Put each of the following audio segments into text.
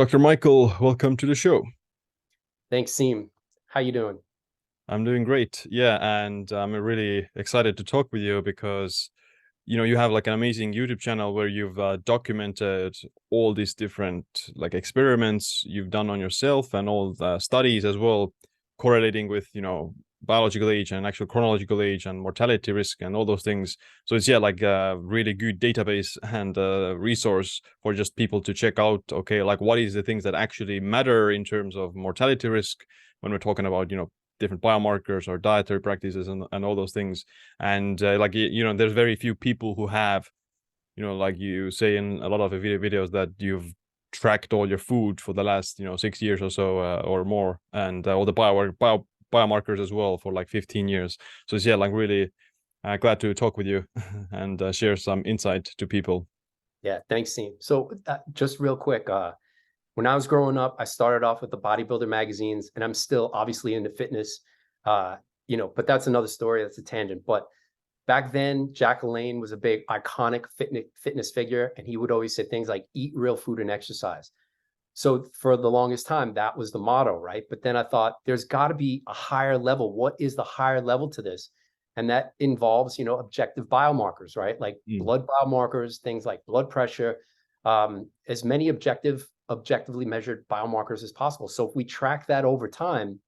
Dr. Michael, welcome to the show. Thanks, Siim. How you doing? I'm doing great. Yeah, and I'm really excited to talk with you because you have like an amazing YouTube channel where you've documented all these different like experiments you've done on yourself and all the studies as well, correlating with biological age and actual chronological age and mortality risk and all those things. So it's like a really good database and a resource for just people to check out. Okay, like what is the things that actually matter in terms of mortality risk when we're talking about different biomarkers or dietary practices and all those things. And there's very few people who have, like you say in a lot of the videos that you've tracked all your food for the last 6 years or so or more, and all the biomarkers as well for like 15 years. So it's like really glad to talk with you and share some insight to people. Yeah, thanks, Siim. So just real quick, when I was growing up, I started off with the bodybuilder magazines, and I'm still obviously into fitness, but that's another story. That's a tangent. But back then, Jack LaLanne was a big iconic fitness figure, and he would always say things like eat real food and exercise. So for the longest time, that was the motto, right? But then I thought there's got to be a higher level. What is the higher level to this? And that involves, objective biomarkers, right? Like blood biomarkers, things like blood pressure, as many objectively measured biomarkers as possible. So if we track that over time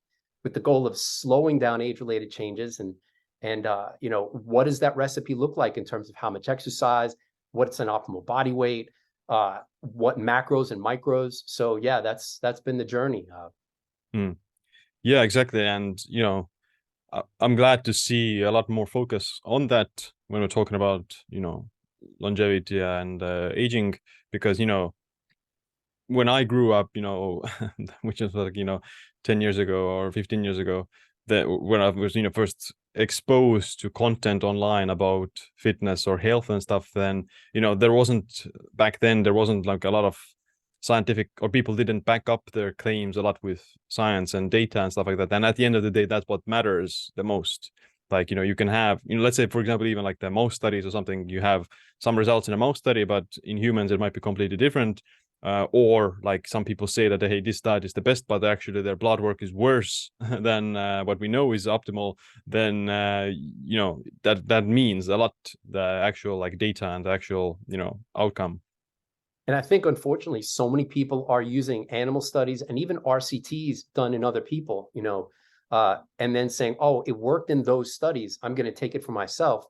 with the goal of slowing down age-related changes and what does that recipe look like in terms of how much exercise, what's an optimal body weight, what macros and micros. So yeah, that's been the journey. Yeah, exactly. And I'm glad to see a lot more focus on that when we're talking about longevity and aging, because when I grew up, which is like 10 years ago or 15 years ago, that when I was first exposed to content online about fitness or health and stuff, then there wasn't like a lot of scientific, or people didn't back up their claims a lot with science and data and stuff like that. And at the end of the day, that's what matters the most. Like you can have, let's say for example, even like the mouse studies or something, you have some results in a mouse study, but in humans it might be completely different. Or like some people say that, hey, this diet is the best, but actually their blood work is worse than what we know is optimal. Then that means a lot, the actual like data and the actual outcome. And I think, unfortunately, so many people are using animal studies and even RCTs done in other people, and then saying, oh, it worked in those studies, I'm going to take it for myself.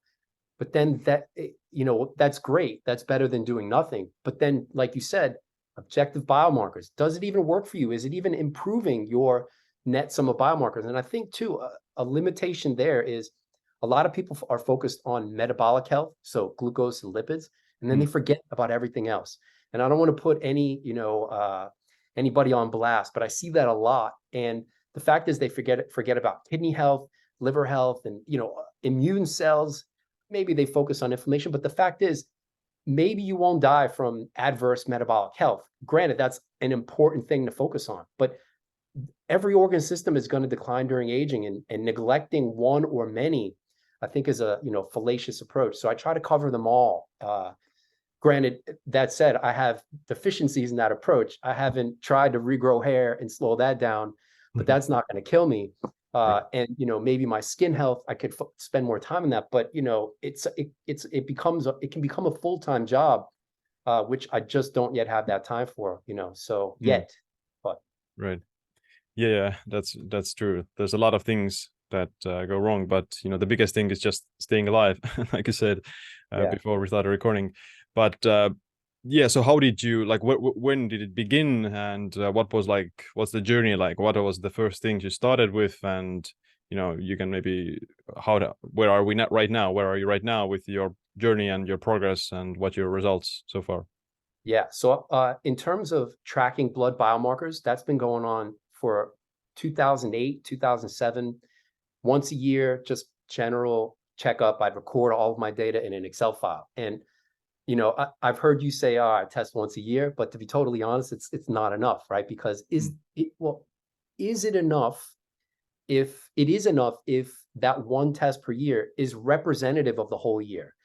But then that's great. That's better than doing nothing. But then, like you said, objective biomarkers, does it even work for you? Is it even improving your net sum of biomarkers? And I think, too, a limitation there is a lot of people are focused on metabolic health, so glucose and lipids, and then they forget about everything else. And I don't want to put anybody on blast, but I see that a lot. And the fact is they forget about kidney health, liver health, and immune cells. Maybe they focus on inflammation, but the fact is maybe you won't die from adverse metabolic health. Granted, that's an important thing to focus on, but every organ system is going to decline during aging, and neglecting one or many, I think, is a fallacious approach. So I try to cover them all. Granted, that said, I have deficiencies in that approach. I haven't tried to regrow hair and slow that down, but that's not going to kill me. And maybe my skin health, I could spend more time on that. But it can become a full-time job, which I just don't yet have that time for. So yet, but right, yeah, that's true. There's a lot of things that go wrong, but the biggest thing is just staying alive, like I said before we started recording. But yeah, so how did you like? When did it begin, and what's the journey like? What was the first things you started with, and you can maybe where are we not right now? Where are you right now with your journey and your progress, and what your results so far? Yeah, so in terms of tracking blood biomarkers, that's been going on for 2008, 2007. Once a year, just general checkup. I'd record all of my data in an Excel file. And I've heard you say, oh, I test once a year, but to be totally honest, it's not enough, right? Because is it enough if that one test per year is representative of the whole year?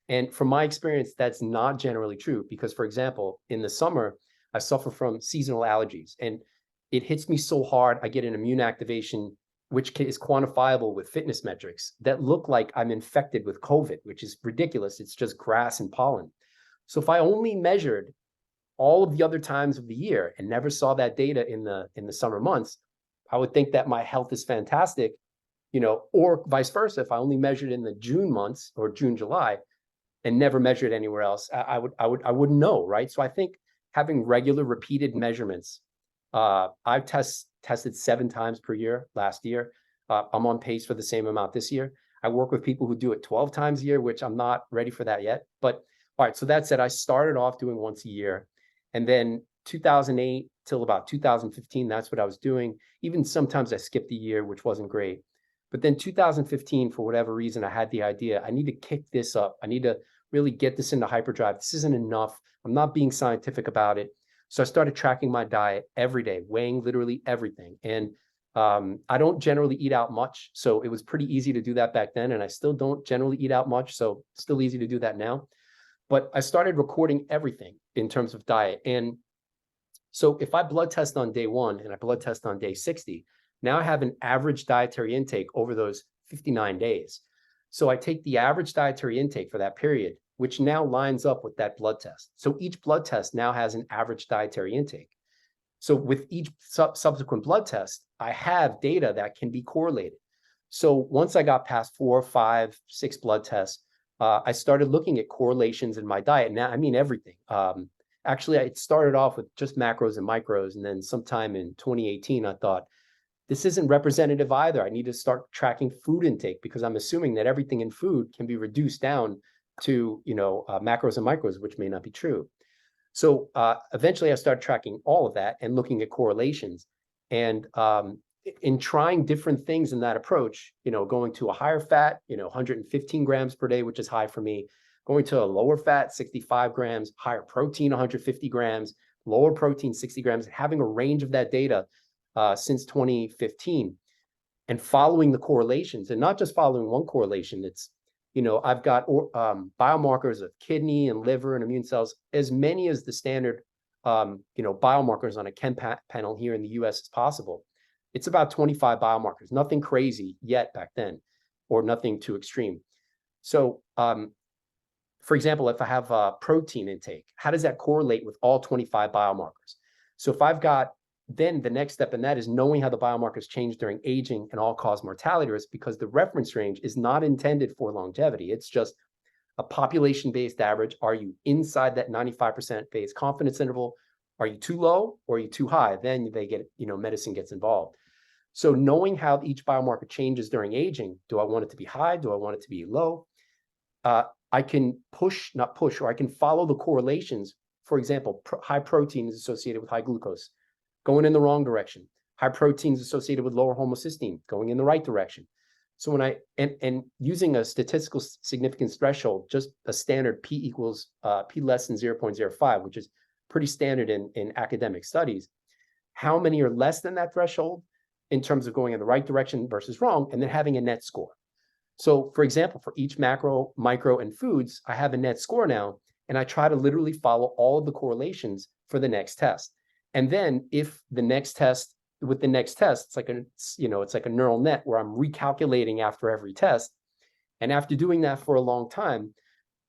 And from my experience, that's not generally true, because, for example, in the summer, I suffer from seasonal allergies, and it hits me so hard. I get an immune activation, which is quantifiable with fitness metrics that look like I'm infected with COVID, which is ridiculous. It's just grass and pollen. So if I only measured all of the other times of the year and never saw that data in the summer months, I would think that my health is fantastic, or vice versa. If I only measured in the June months or June, July, and never measured anywhere else, I wouldn't know, right? So I think having regular repeated measurements, I've tested 7 times per year last year. I'm on pace for the same amount this year. I work with people who do it 12 times a year, which I'm not ready for that yet. But all right, so that said, I started off doing once a year. And then 2008 till about 2015, that's what I was doing. Even sometimes I skipped a year, which wasn't great. But then 2015, for whatever reason, I had the idea, I need to kick this up. I need to really get this into hyperdrive. This isn't enough. I'm not being scientific about it. So I started tracking my diet every day, weighing literally everything. And I don't generally eat out much. So it was pretty easy to do that back then. And I still don't generally eat out much. So still easy to do that now. But I started recording everything in terms of diet. And so if I blood test on day 1 and I blood test on day 60, now I have an average dietary intake over those 59 days. So I take the average dietary intake for that period, which now lines up with that blood test. So each blood test now has an average dietary intake. So with each subsequent blood test, I have data that can be correlated. So once I got past 4, 5, 6 blood tests, I started looking at correlations in my diet. Now, I mean, everything. Actually, it started off with just macros and micros. And then sometime in 2018, I thought, this isn't representative either. I need to start tracking food intake, because I'm assuming that everything in food can be reduced down to, macros and micros, which may not be true. So eventually I started tracking all of that and looking at correlations. And in trying different things in that approach, going to a higher fat, 115 grams per day, which is high for me, going to a lower fat, 65 grams, higher protein, 150 grams, lower protein, 60 grams, having a range of that data since 2015, and following the correlations, and not just following one correlation. It's, I've got biomarkers of kidney and liver and immune cells, as many as the standard, biomarkers on a chem panel here in the US as possible. It's about 25 biomarkers, nothing crazy yet back then, or nothing too extreme. So, for example, if I have a protein intake, how does that correlate with all 25 biomarkers? So if I've got, then the next step in that is knowing how the biomarkers change during aging and all-cause mortality risk, because the reference range is not intended for longevity. It's just a population-based average. Are you inside that 95% base confidence interval? Are you too low or are you too high? Then they get, medicine gets involved. So knowing how each biomarker changes during aging, do I want it to be high? Do I want it to be low? I can or I can follow the correlations. For example, high protein is associated with high glucose, going in the wrong direction. High protein is associated with lower homocysteine, going in the right direction. So when and using a statistical significance threshold, just a standard P less than 0.05, which is pretty standard in academic studies, how many are less than that threshold in terms of going in the right direction versus wrong, and then having a net score. So for example, for each macro, micro, and foods, I have a net score now, and I try to literally follow all of the correlations for the next test. And then if the next test, it's like a neural net where I'm recalculating after every test. And after doing that for a long time,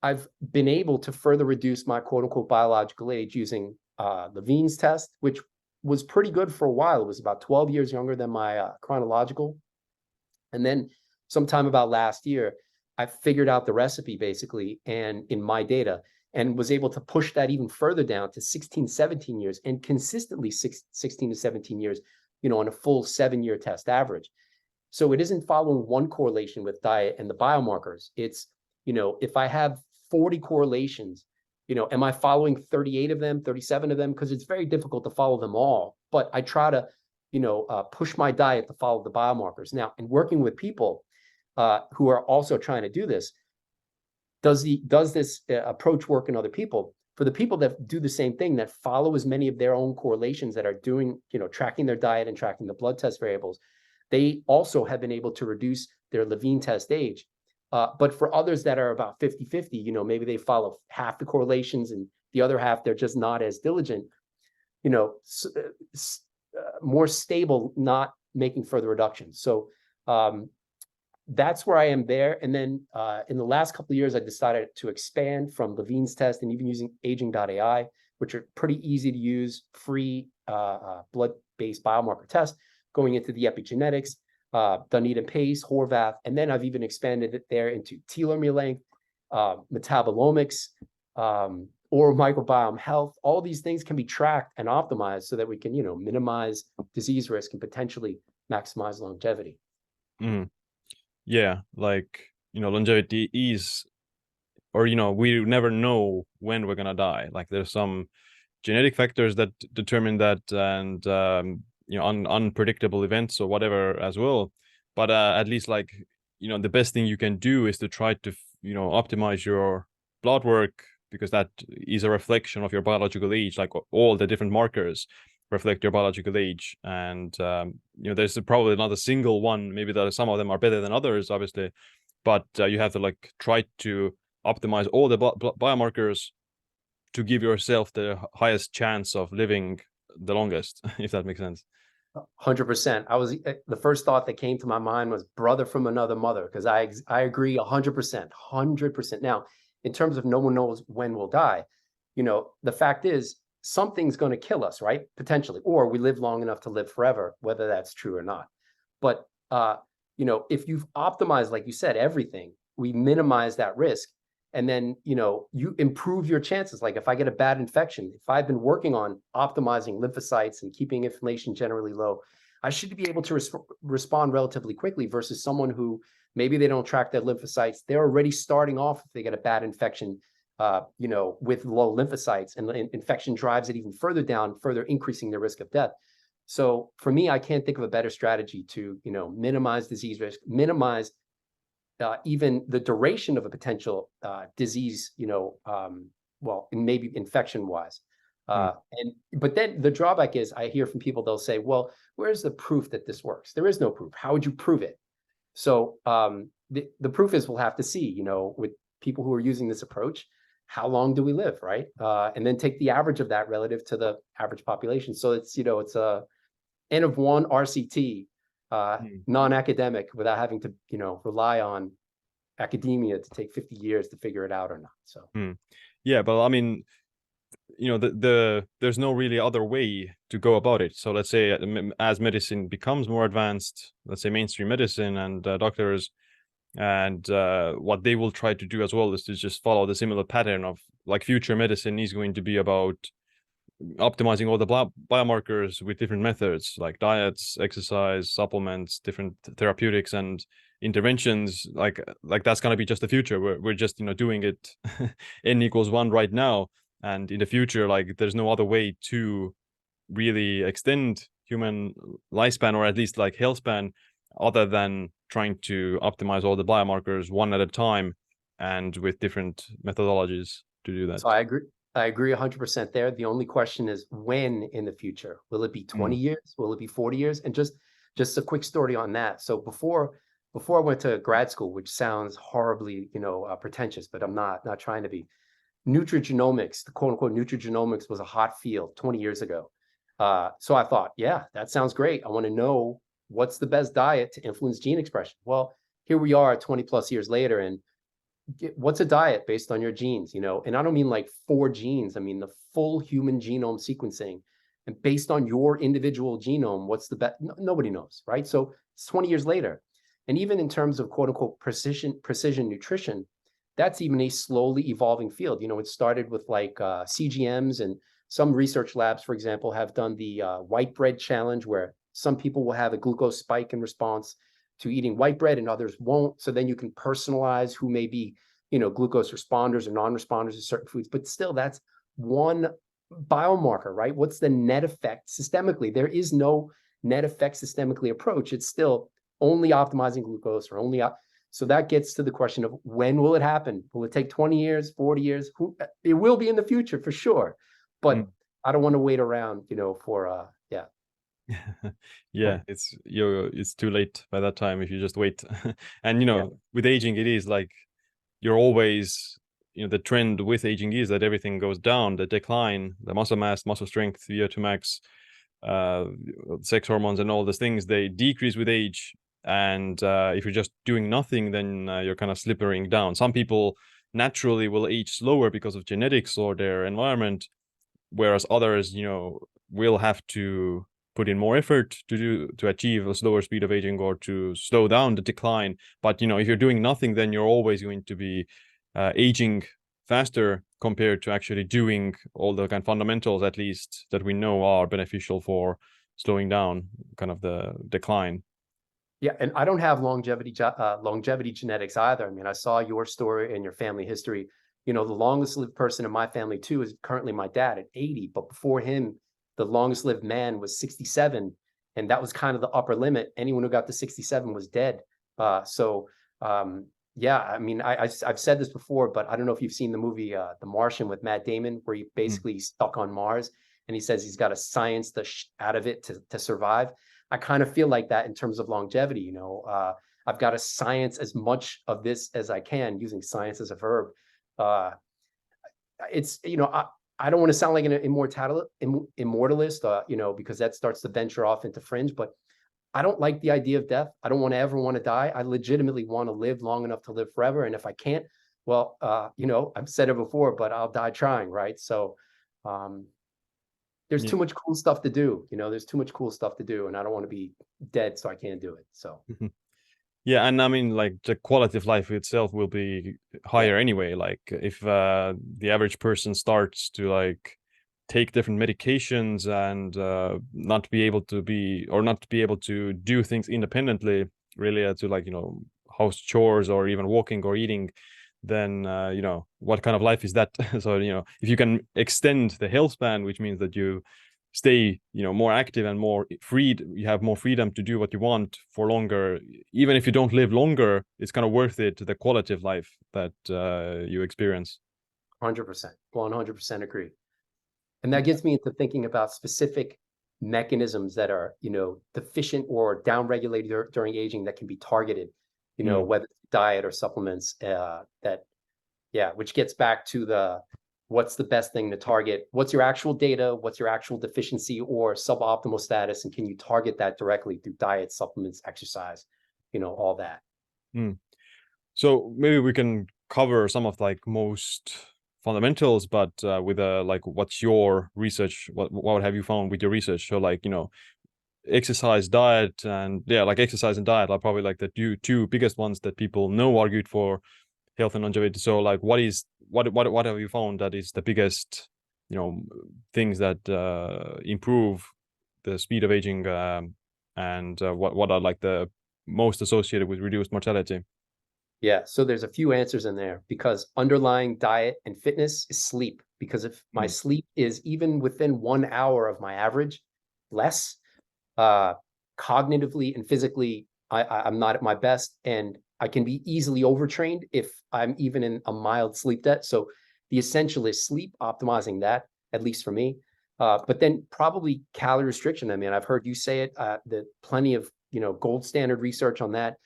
I've been able to further reduce my quote unquote biological age using Levine's test, which was pretty good for a while. It was about 12 years younger than my chronological. And then sometime about last year, I figured out the recipe basically, and in my data, and was able to push that even further down to 16, 17 years, and consistently 16 to 17 years, on a full 7-year test average. So it isn't following one correlation with diet and the biomarkers. It's, if I have 40 correlations, am I following 38 of them, 37 of them? Because it's very difficult to follow them all. But I try to, push my diet to follow the biomarkers. Now, in working with people who are also trying to do this, does this approach work in other people? For the people that do the same thing, that follow as many of their own correlations, that are doing, tracking their diet and tracking the blood test variables, they also have been able to reduce their Levine test age. But for others that are about 50-50, maybe they follow half the correlations and the other half, they're just not as diligent. more stable, not making further reductions. So that's where I am there. And then in the last couple of years, I decided to expand from Levine's test and even using aging.ai, which are pretty easy to use, free blood-based biomarker tests, going into the epigenetics, Dunedin Pace, Horvath, and then I've even expanded it there into telomere length, metabolomics, oral microbiome health. All these things can be tracked and optimized so that we can, minimize disease risk and potentially maximize longevity. Mm. Yeah, like, longevity is, or, we never know when we're gonna die. Like, there's some genetic factors that determine that, and unpredictable events or whatever as well. But at least, like, the best thing you can do is to try to optimize your blood work, because that is a reflection of your biological age. Like, all the different markers reflect your biological age, and there's probably not a single one. Maybe that some of them are better than others, obviously, but you have to like try to optimize all the biomarkers to give yourself the highest chance of living the longest, if that makes sense. 100%. The first thought that came to my mind was brother from another mother, because I agree 100%, 100%. Now, in terms of no one knows when we'll die, the fact is something's going to kill us, right? Potentially, or we live long enough to live forever, whether that's true or not. But if you've optimized, like you said, everything, we minimize that risk. And then, you improve your chances. Like if I get a bad infection, if I've been working on optimizing lymphocytes and keeping inflammation generally low, I should be able to respond relatively quickly versus someone who maybe they don't track their lymphocytes. They're already starting off if they get a bad infection, with low lymphocytes, and the infection drives it even further down, further increasing their risk of death. So for me, I can't think of a better strategy to, minimize disease risk, minimize even the duration of a potential disease, well, and maybe infection wise. But then the drawback is I hear from people, they'll say, well, where's the proof that this works? There is no proof. How would you prove it? So the proof is we'll have to see, with people who are using this approach, how long do we live, right? And then take the average of that relative to the average population. So it's, it's a N of 1 RCT, non-academic, without having to, rely on academia to take 50 years to figure it out or not. So yeah, but I mean, there's no really other way to go about it. So let's say as medicine becomes more advanced, let's say mainstream medicine and doctors, and what they will try to do as well is to just follow the similar pattern of like future medicine is going to be about optimizing all the biomarkers with different methods like diets, exercise, supplements, different therapeutics and interventions. Like that's going to be just the future. We're just doing it n equals 1 right now, and in the future, like, there's no other way to really extend human lifespan, or at least like health span, other than trying to optimize all the biomarkers one at a time and with different methodologies to do that. So I agree 100% there. The only question is when in the future. Will it be 20 years? Will it be 40 years? And just a quick story on that. So before I went to grad school, which sounds horribly, pretentious, but I'm not trying to be. Nutrigenomics, the quote unquote nutrigenomics, was a hot field 20 years ago. So I thought, yeah, that sounds great. I want to know what's the best diet to influence gene expression. Well, here we are 20 plus years later, and what's a diet based on your genes, and I don't mean like 4 genes. I mean the full human genome sequencing, and based on your individual genome, what's the best? Nobody knows, right? So it's 20 years later. And even in terms of quote unquote precision nutrition, that's even a slowly evolving field. It started with like CGMs, and some research labs, for example, have done the white bread challenge, where some people will have a glucose spike in response to eating white bread and others won't. So then you can personalize who may be, glucose responders or non-responders to certain foods. But still, that's one biomarker, right? What's the net effect systemically? There is no net effect systemically approach. It's still only optimizing glucose, or only so that gets to the question of when will it happen? Will it take 20 years, 40 years? It will be in the future for sure. But I don't want to wait around, for yeah, it's too late by that time if you just wait. And with aging, it is like you're always the trend with aging is that everything goes down, the decline, the muscle mass, muscle strength, VO2 max, sex hormones, and all these things, they decrease with age. And if you're just doing nothing, then you're kind of slippering down. Some people naturally will age slower because of genetics or their environment, whereas others, will have to put in more effort to achieve a slower speed of aging or to slow down the decline. But if you're doing nothing, then you're always going to be aging faster compared to actually doing all the kind of fundamentals, at least, that we know are beneficial for slowing down kind of the decline. Yeah, and I don't have longevity genetics either. I mean, I saw your story and your family history. The longest lived person in my family too is currently my dad at 80, but before him, the longest lived man was 67, and that was kind of the upper limit. Anyone who got to 67 was dead. Yeah, I mean, I've said this before, but I don't know if you've seen the movie The Martian with Matt Damon, where he basically stuck on Mars, and he says he's got to science the out of it to survive. I kind of feel like that in terms of longevity. I've got to science as much of this as I can, using science as a verb. It's, I don't want to sound like an immortalist, because that starts to venture off into fringe, but I don't like the idea of death. I don't ever want to die. I legitimately want to live long enough to live forever. And if I can't, well, I've said it before, but I'll die trying, right? So, there's too much cool stuff to do. There's too much cool stuff to do, and I don't want to be dead, so I can't do it. So, yeah, and I mean, like, the quality of life itself will be higher anyway. Like, if the average person starts to like take different medications and not be able to do things independently, really, to like house chores or even walking or eating, then what kind of life is that? So if you can extend the health span, which means that you stay more active and more freed, you have more freedom to do what you want for longer, even if you don't live longer, it's kind of worth it, the quality of life that you experience. 100%, 100% agree. And that gets me into thinking about specific mechanisms that are deficient or downregulated during aging that can be targeted, whether it's diet or supplements, which gets back to what's the best thing to target, what's your actual data, what's your actual deficiency or suboptimal status, and can you target that directly through diet, supplements, exercise, all that. So maybe we can cover some of like most fundamentals, but with like, what's your research, what have you found with your research? So like exercise, diet, and like exercise and diet are probably like the two biggest ones that people know are good for health and longevity. So like, what have you found that is the biggest things that improve the speed of aging, and what are like the most associated with reduced mortality? Yeah, so there's a few answers in there, because underlying diet and fitness is sleep. Because if my sleep is even within 1 hour of my average, less, cognitively and physically, I'm not at my best, and I can be easily overtrained if I'm even in a mild sleep debt. So the essential is sleep, optimizing that, at least for me. But then probably calorie restriction. I mean, I've heard you say it, that plenty of, gold standard research on that.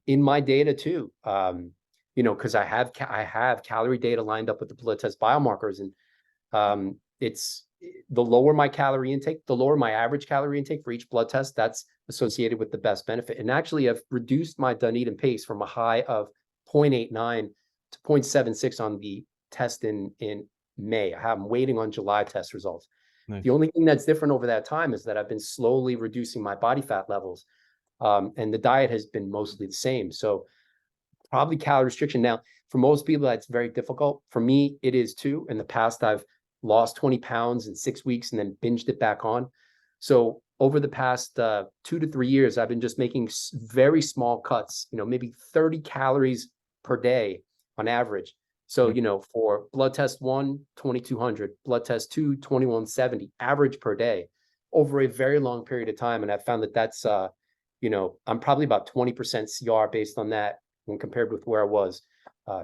In my data too, because I have calorie data lined up with the blood test biomarkers, and it's the lower my calorie intake, the lower my average calorie intake for each blood test, that's associated with the best benefit. And actually, I've reduced my Dunedin pace from a high of 0.89 to 0.76 on the test in May. I'm waiting on July test results. Nice. The only thing that's different over that time is that I've been slowly reducing my body fat levels. And the diet has been mostly the same. So probably calorie restriction. Now, for most people, that's very difficult. For me, it is too. In the past, I've lost 20 pounds in 6 weeks and then binged it back on. So over the past 2 to 3 years, I've been just making very small cuts, maybe 30 calories per day on average. So, for blood test 1, 2,200, blood test 2, 2,170, average per day over a very long period of time. And I found that that's, I'm probably about 20% CR based on that when compared with where I was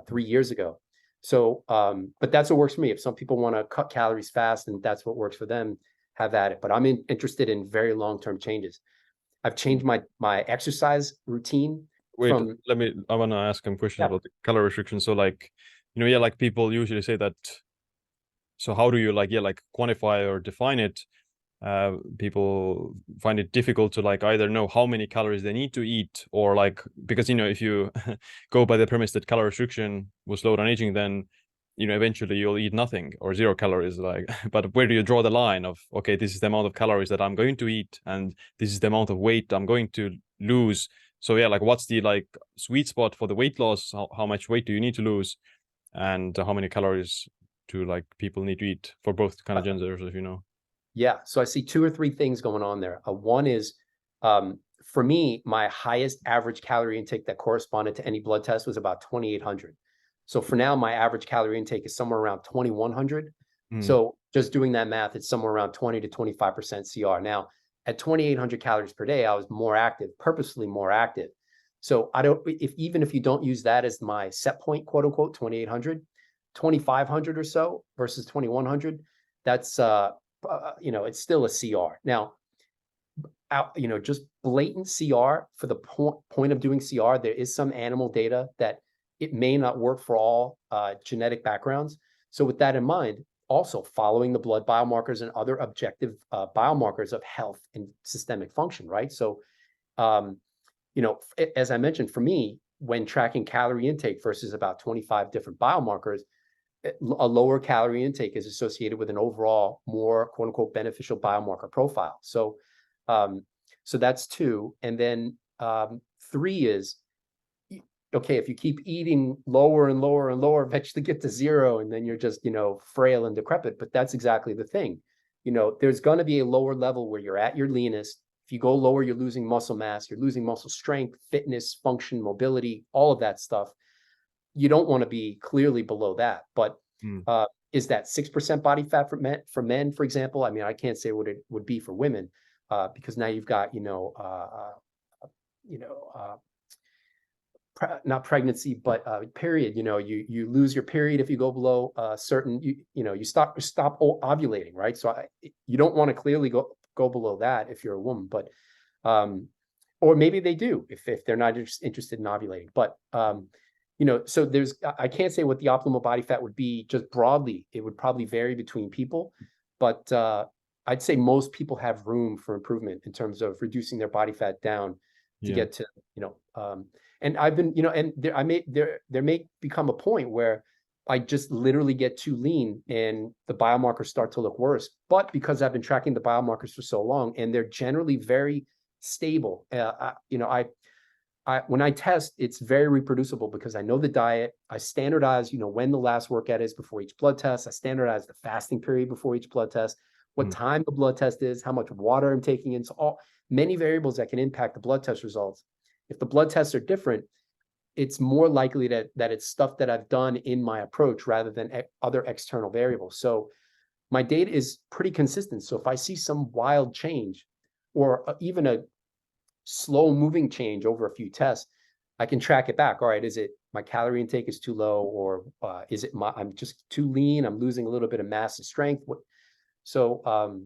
3 years ago. So, but that's what works for me. If some people want to cut calories fast and that's what works for them, have at it. But I'm interested in very long-term changes. I've changed my exercise routine. Wait, I want to ask him a question about the calorie restriction. So like, yeah, like people usually say that, so how do you like, quantify or define it? People find it difficult to like either know how many calories they need to eat, or like, because if you go by the premise that calorie restriction will slow down aging, then eventually you'll eat nothing or 0 calories, like. But where do you draw the line of, okay, this is the amount of calories that I'm going to eat, and this is the amount of weight I'm going to lose? So yeah, like what's the like sweet spot for the weight loss? How much weight do you need to lose, and how many calories do like people need to eat for both kind of genders, if you know? Yeah, so I see 2 or 3 things going on there. One is, for me, my highest average calorie intake that corresponded to any blood test was about 2,800. So for now, my average calorie intake is somewhere around 2,100. So just doing that math, it's somewhere around 20 to 25% CR. Now, at 2,800 calories per day, I was more active, purposefully more active. So I don't, even if you don't use that as my set point, quote unquote, 2,800, 2,500 or so versus 2,100, that's it's still a CR. Now, just blatant CR for the point of doing CR, there is some animal data that it may not work for all genetic backgrounds. So with that in mind, also following the blood biomarkers and other objective biomarkers of health and systemic function, right? So, as I mentioned, for me, when tracking calorie intake versus about 25 different biomarkers, a lower calorie intake is associated with an overall more quote unquote beneficial biomarker profile. So, so that's 2. And then 3 is, okay, if you keep eating lower and lower and lower, eventually get to 0, and then you're just, frail and decrepit. But that's exactly the thing. There's going to be a lower level where you're at your leanest. If you go lower, you're losing muscle mass, you're losing muscle strength, fitness, function, mobility, all of that stuff. You don't want to be clearly below that. But is that 6% body fat for men, for example? I mean, I can't say what it would be for women, because now you've got, not pregnancy, but period. You lose your period if you go below certain, you stop ovulating, right? So you don't want to clearly go below that if you're a woman, but or maybe they do if they're not interested in ovulating. But so I can't say what the optimal body fat would be just broadly. It would probably vary between people, but I'd say most people have room for improvement in terms of reducing their body fat down to get to, and I've been, and there may become a point where I just literally get too lean and the biomarkers start to look worse. But because I've been tracking the biomarkers for so long and they're generally very stable, when I test, it's very reproducible because I know the diet. I standardize, when the last workout is before each blood test. I standardize the fasting period before each blood test, what time the blood test is, how much water I'm taking in. So many variables that can impact the blood test results. If the blood tests are different, it's more likely that it's stuff that I've done in my approach rather than other external variables. So my data is pretty consistent. So if I see some wild change or even a slow moving change over a few tests, I can track it back. All right, is it my calorie intake is too low, or is it I'm just too lean, I'm losing a little bit of mass and strength? So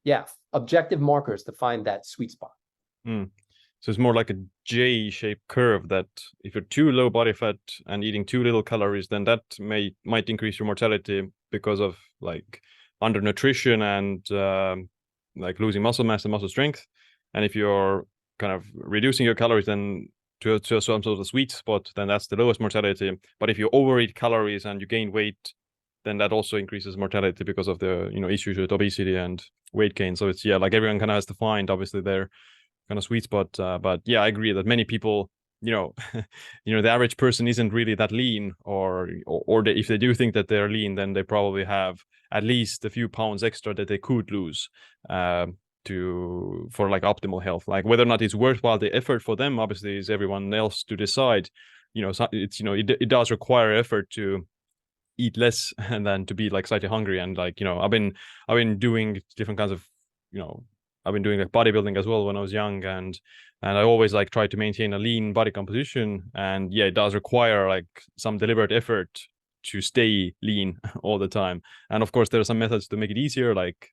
yeah, objective markers to find that sweet spot. So it's more like a J-shaped curve, that if you're too low body fat and eating too little calories, then that might increase your mortality because of like undernutrition and like losing muscle mass and muscle strength. And if you're kind of reducing your calories then to some sort of the sweet spot, then that's the lowest mortality. But if you overeat calories and you gain weight, then that also increases mortality because of the issues with obesity and weight gain. So it's like everyone kind of has to find obviously their kind of sweet spot. But yeah, I agree that many people, the average person isn't really that lean, or if they do think that they're lean, then they probably have at least a few pounds extra that they could lose for like optimal health. Like whether or not it's worthwhile the effort for them, obviously, is everyone else to decide. So it's it does require effort to eat less and then to be like slightly hungry. And like I've been doing different kinds of I've been doing like bodybuilding as well when I was young, and I always like try to maintain a lean body composition. And yeah, it does require like some deliberate effort to stay lean all the time. And of course, there are some methods to make it easier, like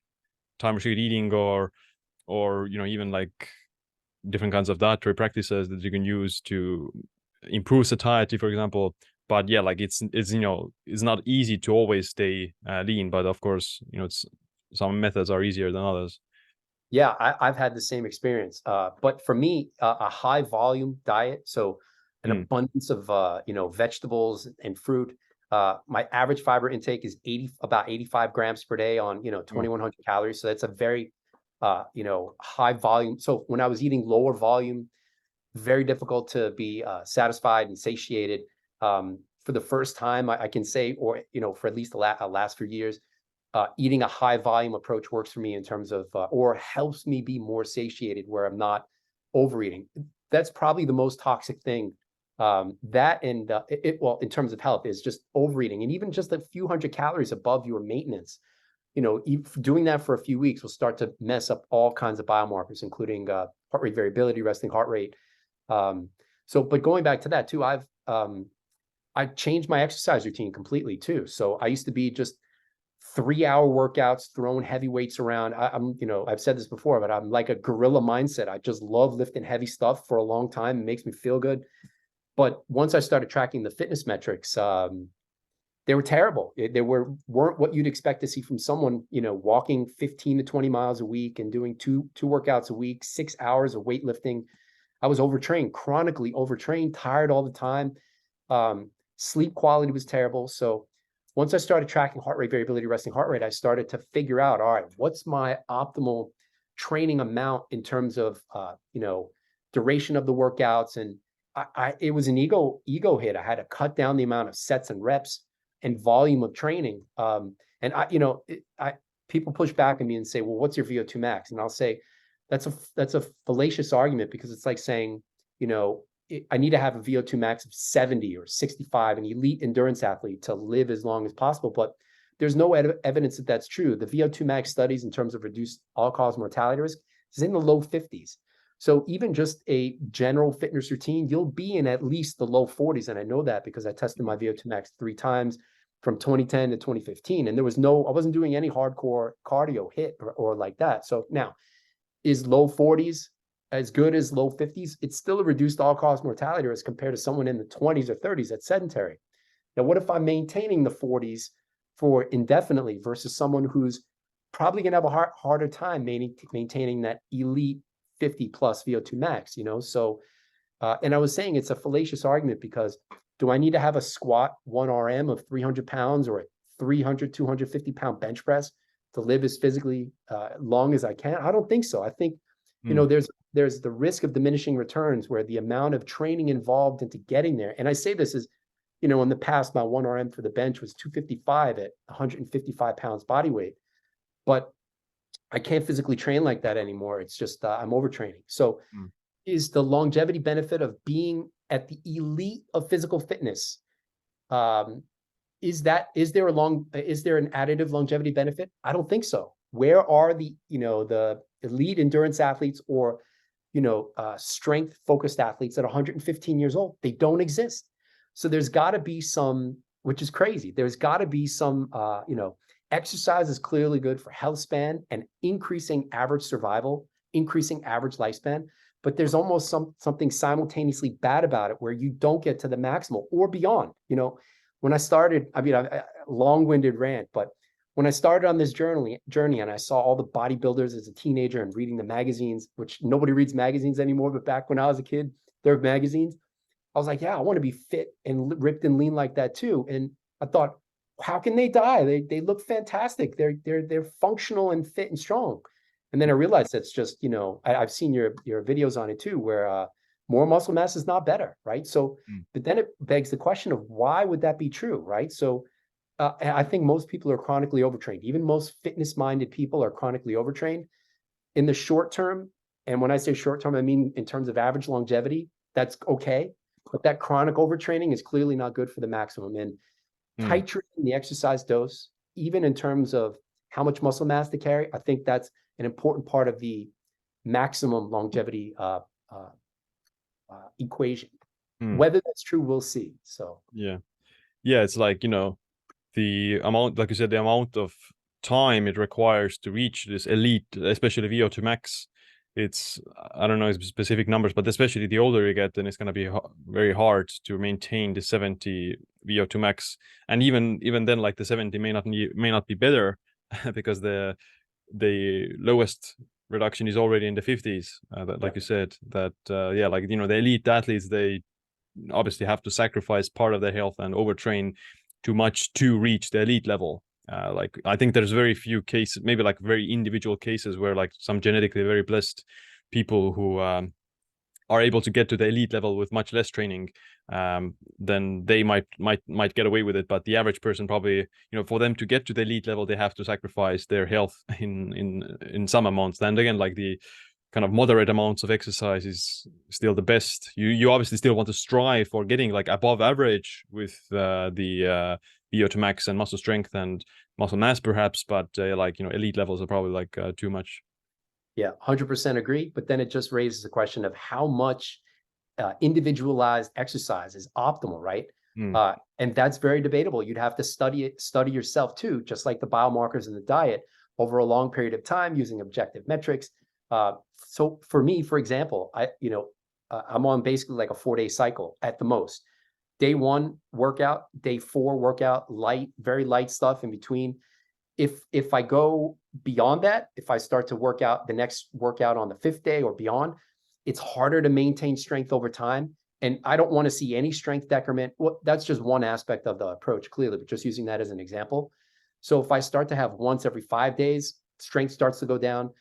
time restricted eating, or even like different kinds of dietary practices that you can use to improve satiety, for example. but yeah, like it's it's not easy to always stay lean, but of course, it's some methods are easier than others. Yeah, I've had the same experience. But for me, a high volume diet, so an abundance of vegetables and fruit. My average fiber intake is about 85 grams per day on 2,100 calories. So that's a very high volume. So when I was eating lower volume, very difficult to be satisfied and satiated. For the first time, I can say, or for at least the last few years, eating a high volume approach works for me in terms of, or helps me be more satiated where I'm not overeating. That's probably the most toxic thing. That and well, in terms of health, is just overeating, and even just a few hundred calories above your maintenance. Doing that for a few weeks will start to mess up all kinds of biomarkers, including heart rate variability, resting heart rate. But going back to that too, I changed my exercise routine completely too. So I used to be just 3-hour workouts, throwing heavy weights around. I've said this before, but I'm like a gorilla mindset. I just love lifting heavy stuff for a long time. It makes me feel good. But once I started tracking the fitness metrics, they were terrible. They weren't what you'd expect to see from someone, walking 15 to 20 miles a week and doing two workouts a week, 6 hours of weightlifting. I was overtrained, chronically overtrained, tired all the time. Sleep quality was terrible. So once I started tracking heart rate variability, resting heart rate, I started to figure out, all right, what's my optimal training amount in terms of, duration of the workouts. And it was an ego hit. I had to cut down the amount of sets and reps and volume of training. People push back at me and say, well, what's your VO2 max? And I'll say, that's a fallacious argument, because it's like saying, I need to have a VO2 max of 70 or 65, an elite endurance athlete, to live as long as possible. But there's no evidence that that's true. The VO2 max studies in terms of reduced all-cause mortality risk is in the low 50s. So even just a general fitness routine, you'll be in at least the low 40s. And I know that because I tested my VO2 max 3 times from 2010 to 2015. And I wasn't doing any hardcore cardio hit or like that. So now, is low 40s as good as low 50s? It's still a reduced all-cause mortality risk compared to someone in the 20s or 30s that's sedentary. Now, what if I'm maintaining the 40s for indefinitely versus someone who's probably going to have a harder time maintaining that elite 50 plus VO2 max, So, and I was saying it's a fallacious argument, because do I need to have a squat 1 RM of 300 pounds or a 300, 250 pound bench press to live as physically long as I can? I don't think so. I think, there's the risk of diminishing returns, where the amount of training involved into getting there. And I say this as, in the past, my 1 RM for the bench was 255 at 155 pounds body weight, but I can't physically train like that anymore. It's just, I'm overtraining. So is the longevity benefit of being at the elite of physical fitness, is there an additive longevity benefit? I don't think so. Where are the elite endurance athletes or, strength focused athletes at 115 years old? They don't exist. So there's got to be some, which is crazy. There's got to be some, exercise is clearly good for health span and increasing average survival, increasing average lifespan. But there's almost something simultaneously bad about it, where you don't get to the maximal or beyond. When I started, I long-winded rant, but when I started on this journey and I saw all the bodybuilders as a teenager and reading the magazines, which nobody reads magazines anymore, but back when I was a kid, there were magazines. I was like, yeah, I want to be fit and ripped and lean like that too. And I thought, how can they die? They look fantastic. They're functional and fit and strong. And then I realized that's just, I've seen your videos on it too, where more muscle mass is not better, right? So, but then it begs the question of why would that be true, right? So I think most people are chronically overtrained. Even most fitness-minded people are chronically overtrained in the short term. And when I say short term, I mean in terms of average longevity, that's okay. But that chronic overtraining is clearly not good for the maximum. And titrating the exercise dose, even in terms of how much muscle mass to carry, I think that's an important part of the maximum longevity equation. Whether that's true, we'll see. So yeah, it's like, the amount, like you said, the amount of time it requires to reach this elite, especially VO2 max, it's, I don't know specific numbers, but especially the older you get, then it's going to be very hard to maintain the 70 VO2 max. And even then, like the 70 may not be better because the lowest reduction is already in the 50s. Like you said, that yeah, like, you know, the elite athletes, they obviously have to sacrifice part of their health and overtrain too much to reach the elite level. Like, I think there's very few cases, maybe like very individual cases, where like some genetically very blessed people who are able to get to the elite level with much less training, then they might get away with it. But the average person, probably, you know, for them to get to the elite level, they have to sacrifice their health in some amounts. And again, like the kind of moderate amounts of exercise is still the best. You obviously still want to strive for getting like above average with the VO2 max and muscle strength and muscle mass perhaps, but like, you know, elite levels are probably like too much. Yeah, 100% agree. But then it just raises the question of how much individualized exercise is optimal, right? And that's very debatable. You'd have to study yourself too, just like the biomarkers in the diet, over a long period of time using objective metrics. So for me, for example, I'm on basically like a 4-day cycle at the most. Day 1 workout, day 4 workout, very light stuff in between. If I go beyond that, if I start to work out the next workout on the 5th day or beyond, it's harder to maintain strength over time. And I don't want to see any strength decrement. Well, that's just one aspect of the approach, clearly, but just using that as an example. So if I start to have once every 5 days, strength starts to go down.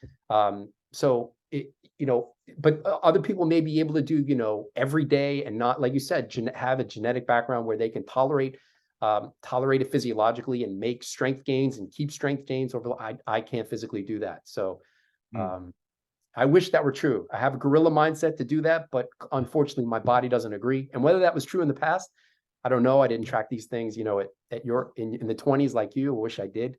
But other people may be able to do, every day, and not, like you said, have a genetic background where they can tolerate it physiologically and make strength gains and keep strength gains over. I can't physically do that. So I wish that were true. I have a gorilla mindset to do that, but unfortunately my body doesn't agree. And whether that was true in the past, I don't know. I didn't track these things, in the 20s like you. I wish I did.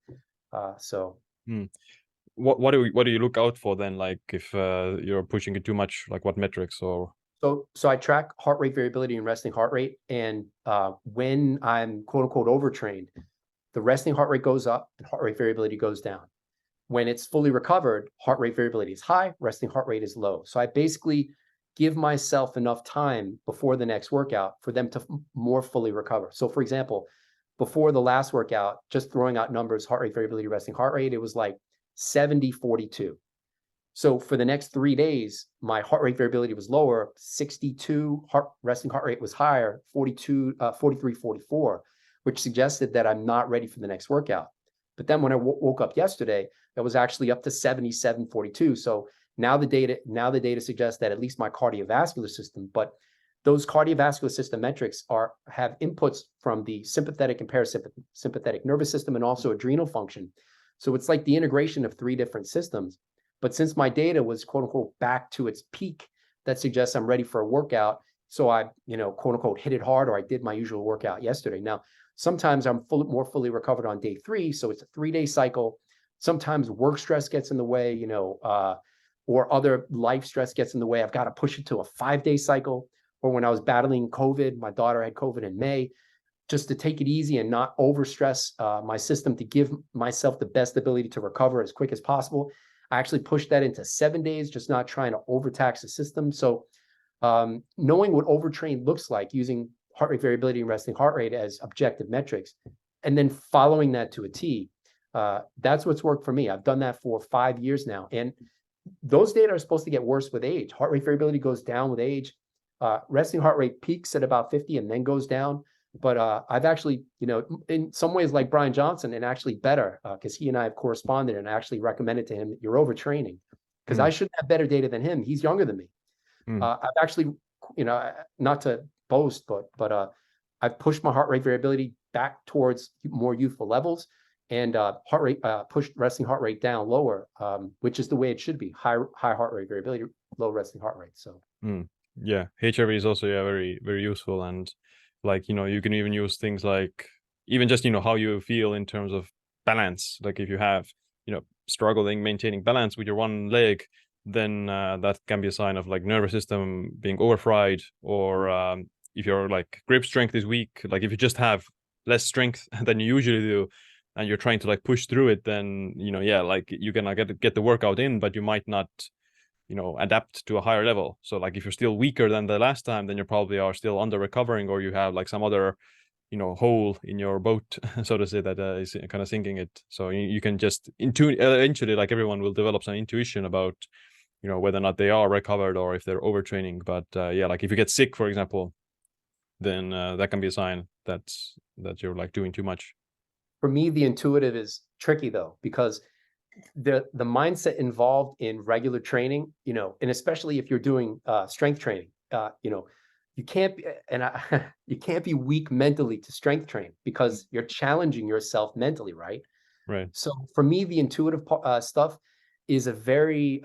What do you look out for then? Like if you're pushing it too much, like what metrics or? So I track heart rate variability and resting heart rate. And when I'm quote unquote overtrained, the resting heart rate goes up and heart rate variability goes down. When it's fully recovered, heart rate variability is high, resting heart rate is low. So I basically give myself enough time before the next workout for them to more fully recover. So for example, before the last workout, just throwing out numbers, heart rate variability, resting heart rate, it was like 70-42. So for the next 3 days, my heart rate variability was lower, 62, resting heart rate was higher, 43-44, which suggested that I'm not ready for the next workout. But then when I woke up yesterday, it was actually up to 77-42. So now the data suggests that at least my cardiovascular system, but those cardiovascular system metrics have inputs from the sympathetic and parasympathetic nervous system and also adrenal function. So it's like the integration of 3 different systems. But since my data was quote unquote back to its peak, that suggests I'm ready for a workout. So I, quote unquote, hit it hard, or I did my usual workout yesterday. Now, sometimes I'm more fully recovered on day 3. So it's a 3-day cycle. Sometimes work stress gets in the way, or other life stress gets in the way. I've got to push it to a 5-day cycle. Or when I was battling COVID, my daughter had COVID in May, just to take it easy and not overstress my system to give myself the best ability to recover as quick as possible. I actually pushed that into 7 days, just not trying to overtax the system. So knowing what overtrained looks like, using heart rate variability and resting heart rate as objective metrics, and then following that to a T, that's what's worked for me. I've done that for 5 years now. And those data are supposed to get worse with age. Heart rate variability goes down with age. Resting heart rate peaks at about 50 and then goes down. But I've actually, in some ways like Brian Johnson, and actually better, because he and I have corresponded, and I actually recommended to him, you're overtraining, because I should have better data than him. He's younger than me. I've actually, not to boast, but I've pushed my heart rate variability back towards more youthful levels, and heart rate pushed resting heart rate down lower, which is the way it should be: high heart rate variability, low resting heart rate. So yeah, HRV is also very, very useful. And like, you can even use things like even just, how you feel in terms of balance. Like if you have, struggling maintaining balance with your one leg, then that can be a sign of like nervous system being overfried. Or if your like grip strength is weak, like if you just have less strength than you usually do, and you're trying to like push through it, then, yeah, like you can get the workout in, but you might not, adapt to a higher level. So like if you're still weaker than the last time, then you probably are still under recovering, or you have like some other hole in your boat, so to say, that is kind of sinking it. So you can just eventually, like, everyone will develop some intuition about whether or not they are recovered or if they're overtraining. But yeah, like if you get sick, for example, then that can be a sign that you're like doing too much. For me, the intuitive is tricky though, because the mindset involved in regular training, and especially if you're doing strength training, you can't be, you can't be weak mentally to strength train, because you're challenging yourself mentally, right? Right. So for me, the intuitive stuff is a very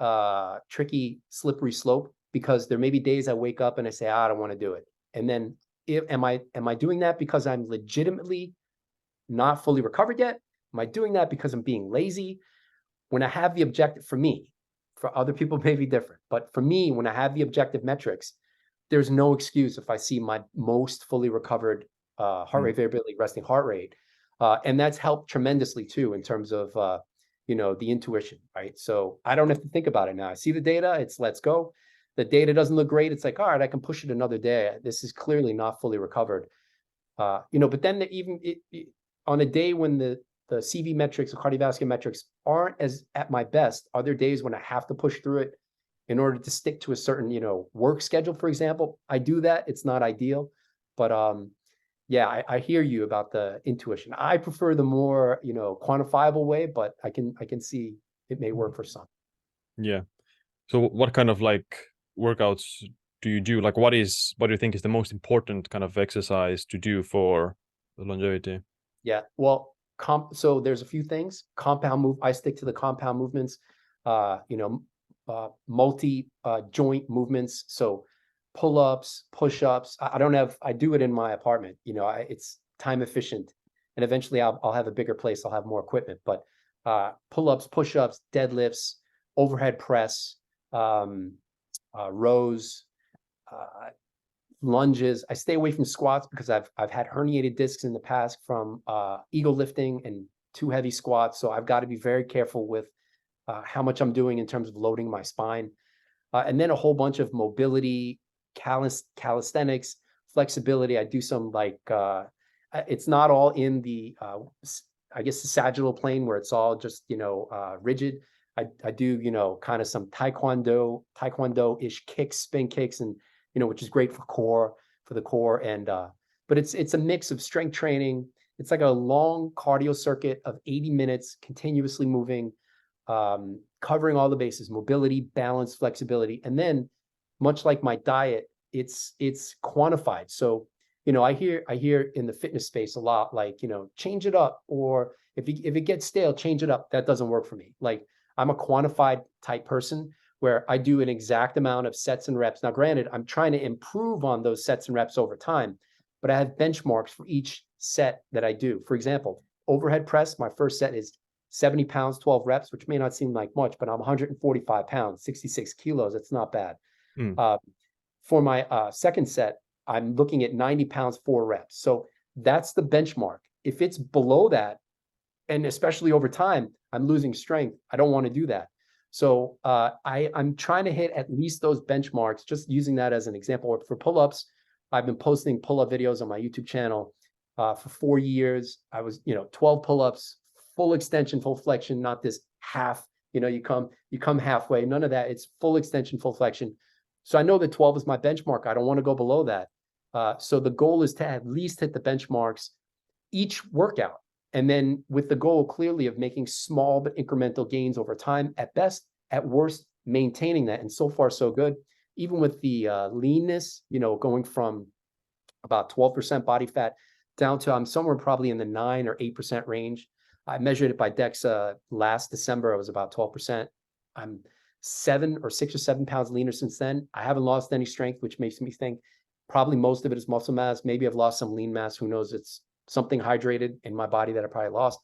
tricky, slippery slope, because there may be days I wake up and I say, I don't want to do it. And then am I doing that because I'm legitimately not fully recovered yet? Am I doing that because I'm being lazy? When I have the objective, for me, for other people may be different, but for me, when I have the objective metrics, there's no excuse if I see my most fully recovered heart rate variability, resting heart rate. And that's helped tremendously too, in terms of, the intuition, right? So I don't have to think about it now. I see the data, it's let's go. The data doesn't look great. It's like, all right, I can push it another day. This is clearly not fully recovered. But then on a day when the CV metrics, the cardiovascular metrics aren't as at my best, are there days when I have to push through it in order to stick to a certain, work schedule, for example? I do that. It's not ideal, but yeah, I hear you about the intuition. I prefer the more, quantifiable way, but I can see it may work for some. Yeah. So what kind of like workouts do you do? Like what do you think is the most important kind of exercise to do for the longevity? Yeah, well, so there's a few things. I stick to the compound movements, multi joint movements. So pull-ups, push-ups. I do it in my apartment. It's time efficient, and eventually I'll have a bigger place. I'll have more equipment, but pull-ups, push-ups, deadlifts, overhead press, rows, lunges. I stay away from squats because I've had herniated discs in the past from ego lifting and too heavy squats. So I've got to be very careful with how much I'm doing in terms of loading my spine. And then a whole bunch of mobility, calisthenics, flexibility. I do some it's not all in the, I guess, the sagittal plane where it's all just, rigid. I do, kind of some taekwondo-ish kicks, spin kicks, and which is great for the core. And but it's a mix of strength training. It's like a long cardio circuit of 80 minutes, continuously moving, covering all the bases: mobility, balance, flexibility. And then, much like my diet, it's quantified. So, I hear in the fitness space a lot, like, change it up, or if it gets stale, change it up. That doesn't work for me. Like, I'm a quantified type person, where I do an exact amount of sets and reps. Now, granted, I'm trying to improve on those sets and reps over time, but I have benchmarks for each set that I do. For example, overhead press, my first set is 70 pounds, 12 reps, which may not seem like much, but I'm 145 pounds, 66 kilos. It's not bad. For my second set, I'm looking at 90 pounds, 4 reps. So that's the benchmark. If it's below that, and especially over time, I'm losing strength, I don't want to do that. So I'm trying to hit at least those benchmarks, just using that as an example. For pull-ups, I've been posting pull-up videos on my YouTube channel for 4 years. I was, 12 pull-ups, full extension, full flexion, not this half, you come halfway, none of that. It's full extension, full flexion. So I know that 12 is my benchmark. I don't want to go below that. So the goal is to at least hit the benchmarks each workout. And then with the goal clearly of making small but incremental gains over time, at best, at worst, maintaining that. And so far, so good. Even with the leanness, going from about 12% body fat down to I'm somewhere probably in the 9 or 8% range. I measured it by DEXA last December. I was about 12%. I'm 6 or 7 pounds leaner since then. I haven't lost any strength, which makes me think probably most of it is muscle mass. Maybe I've lost some lean mass. Who knows? It's something hydrated in my body that I probably lost.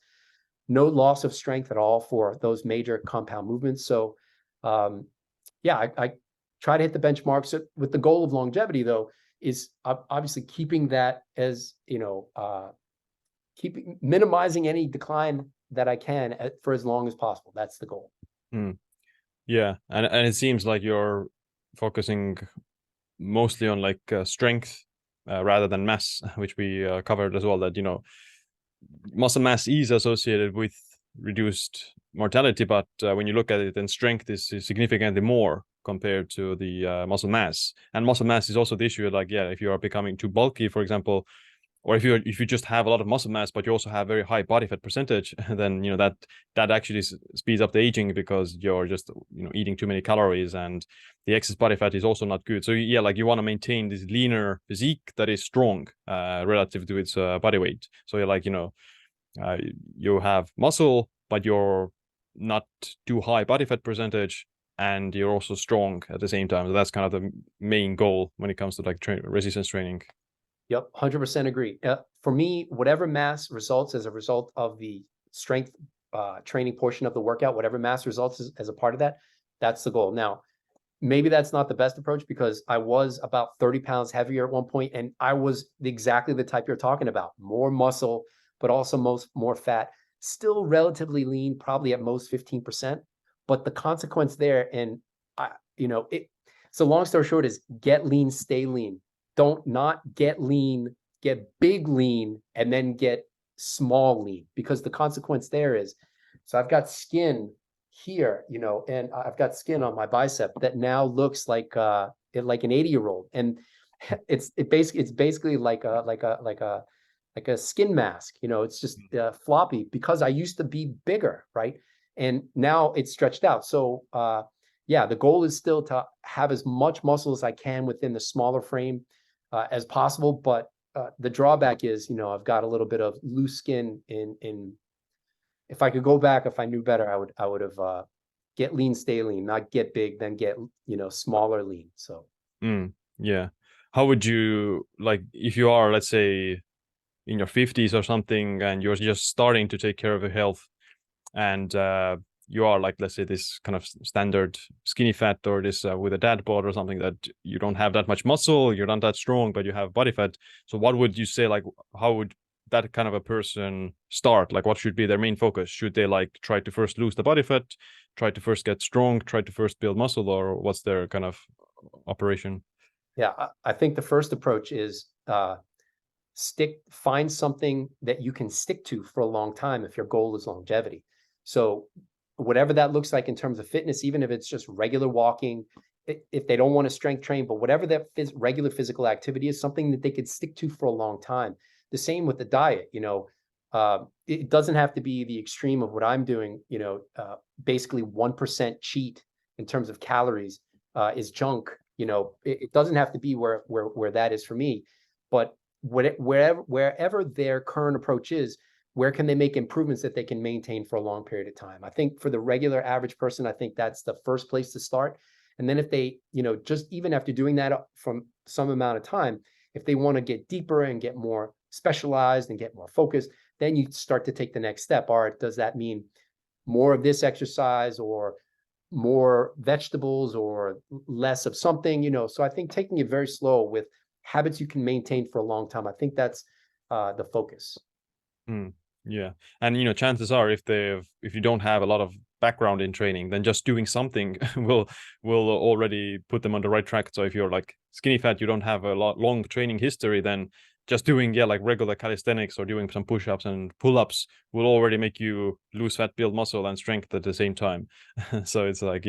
No loss of strength at all for those major compound movements. So yeah, I try to hit the benchmarks with the goal of longevity, though, is obviously keeping that as, minimizing any decline that I can for as long as possible. That's the goal. Yeah, and it seems like you're focusing mostly on like strength rather than mass, which we covered as well. That muscle mass is associated with reduced mortality, but when you look at it, then strength is significantly more compared to the muscle mass. And muscle mass is also the issue. Like, yeah, if you are becoming too bulky, for example, or if you just have a lot of muscle mass but you also have very high body fat percentage, then that actually speeds up the aging, because you're just eating too many calories, and the excess body fat is also not good. So yeah, like you want to maintain this leaner physique that is strong relative to its body weight. So you're like you have muscle but you're not too high body fat percentage, and you're also strong at the same time. So that's kind of the main goal when it comes to like resistance training. Yep, 100% agree. For me, whatever mass results as a result of the strength training portion of the workout, whatever mass results as a part of that, that's the goal. Now, maybe that's not the best approach, because I was about 30 pounds heavier at one point, and I was exactly the type you're talking about. More muscle, but also more fat. Still relatively lean, probably at most 15%. But the consequence there, and so long story short is get lean, stay lean. Don't not get lean, get big lean, and then get small lean, because the consequence there is, so I've got skin here, and I've got skin on my bicep that now looks like an 80-year-old, and it's basically like a skin mask. It's just floppy, because I used to be bigger, right? And now it's stretched out. So yeah, the goal is still to have as much muscle as I can within the smaller frame as possible. But the drawback is, I've got a little bit of loose skin in. If I could go back, if I knew better, I would have get lean, stay lean, not get big, then get smaller lean. So yeah. How would you, like, if you are, let's say, in your 50s or something, and you're just starting to take care of your health, and you are like, let's say, this kind of standard skinny fat, or this with a dad bod or something, that you don't have that much muscle, you're not that strong, but you have body fat. So what would you say, like, how would that kind of a person start? Like, what should be their main focus? Should they like try to first lose the body fat, try to first get strong, try to first build muscle, or what's their kind of operation? yeah, I think the first approach is find something that you can stick to for a long time if your goal is longevity. So whatever that looks like in terms of fitness, even if it's just regular walking, if they don't want to strength train, but whatever that regular physical activity is, something that they could stick to for a long time. The same with the diet. It doesn't have to be the extreme of what I'm doing. Basically 1% cheat in terms of calories is junk. It doesn't have to be where that is for me, but wherever their current approach is, where can they make improvements that they can maintain for a long period of time? I think for the regular average person, I think that's the first place to start. And then if they, just even after doing that from some amount of time, if they want to get deeper and get more specialized and get more focused, then you start to take the next step. All right, does that mean more of this exercise, or more vegetables, or less of something? So I think taking it very slow with habits you can maintain for a long time, I think that's the focus. Yeah, and chances are, if you don't have a lot of background in training, then just doing something will already put them on the right track. So if you're like skinny fat, you don't have a long training history, then just doing like regular calisthenics or doing some push-ups and pull-ups will already make you lose fat, build muscle, and strength at the same time. So it's like,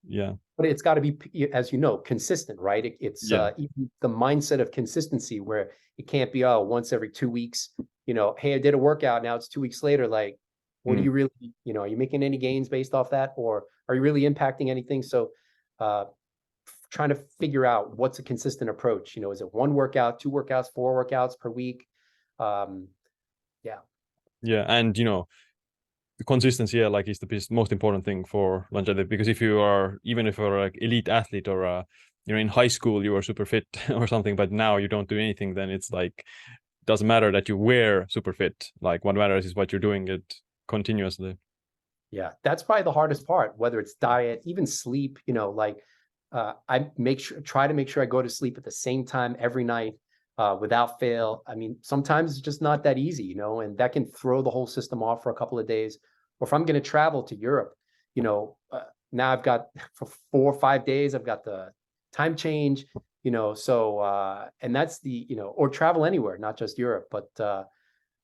yeah. But it's got to be, as you know, consistent, right? It's Yeah. even the mindset of consistency, where it can't be, once every 2 weeks, hey, I did a workout, now it's 2 weeks later. Like, what do you really, are you making any gains based off that, or are you really impacting anything? So trying to figure out what's a consistent approach. Is it 1 workout, 2 workouts, 4 workouts per week? Yeah. Yeah, and the consistency, like, is the most important thing for longevity. Because if even if you're like elite athlete, or in high school you were super fit or something, but now you don't do anything, then it's like, doesn't matter that you were super fit. Like, what matters is what you're doing it continuously. Yeah, that's probably the hardest part, whether it's diet, even sleep. I try to make sure I go to sleep at the same time every night without fail. I mean, sometimes it's just not that easy, and that can throw the whole system off for a couple of days. Or if I'm going to travel to Europe, now I've got for 4 or 5 days, I've got the time change, so, and that's the, or travel anywhere, not just Europe, but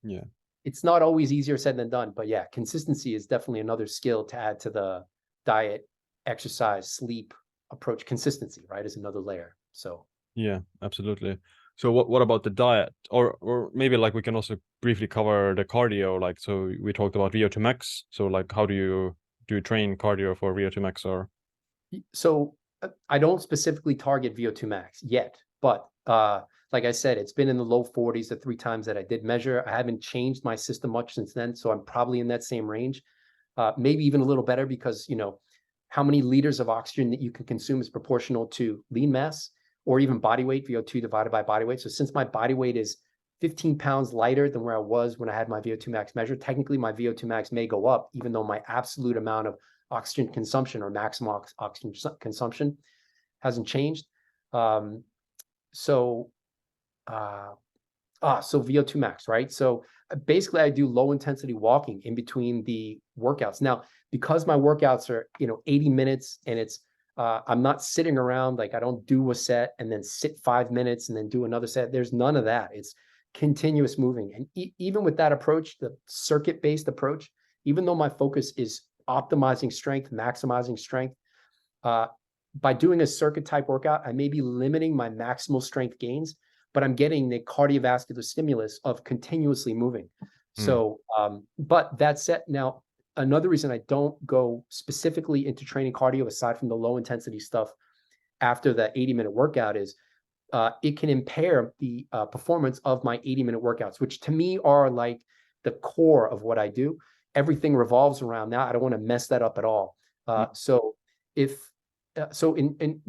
Yeah. it's not always easier said than done. But yeah, consistency is definitely another skill to add to the diet, exercise, sleep approach. Consistency, right, is another layer. So Yeah, absolutely. So what about the diet? Or maybe like we can also briefly cover the cardio. Like, so we talked about VO2 max. So like, how do you train cardio for VO2 max? Or so I don't specifically target VO2 max yet, but like I said, it's been in the low 40s the 3 times that I did measure. I haven't changed my system much since then, so I'm probably in that same range, maybe even a little better, because how many liters of oxygen that you can consume is proportional to lean mass or even body weight, VO2 divided by body weight. So since my body weight is 15 pounds lighter than where I was when I had my VO2 max measured, technically my VO2 max may go up, even though my absolute amount of oxygen consumption or maximum oxygen consumption hasn't changed. So VO2 max, right? So basically I do low intensity walking in between the workouts. Now, because my workouts are, 80 minutes and it's, I'm not sitting around, like I don't do a set and then sit 5 minutes and then do another set. There's none of that. It's continuous moving. And even with that approach, the circuit-based approach, even though my focus is optimizing strength, maximizing strength, by doing a circuit type workout, I may be limiting my maximal strength gains, but I'm getting the cardiovascular stimulus of continuously moving. So, but that said, now another reason I don't go specifically into training cardio aside from the low intensity stuff after the 80-minute workout is it can impair the performance of my 80-minute workouts, which to me are like the core of what I do. Everything revolves around that. I don't want to mess that up at all. So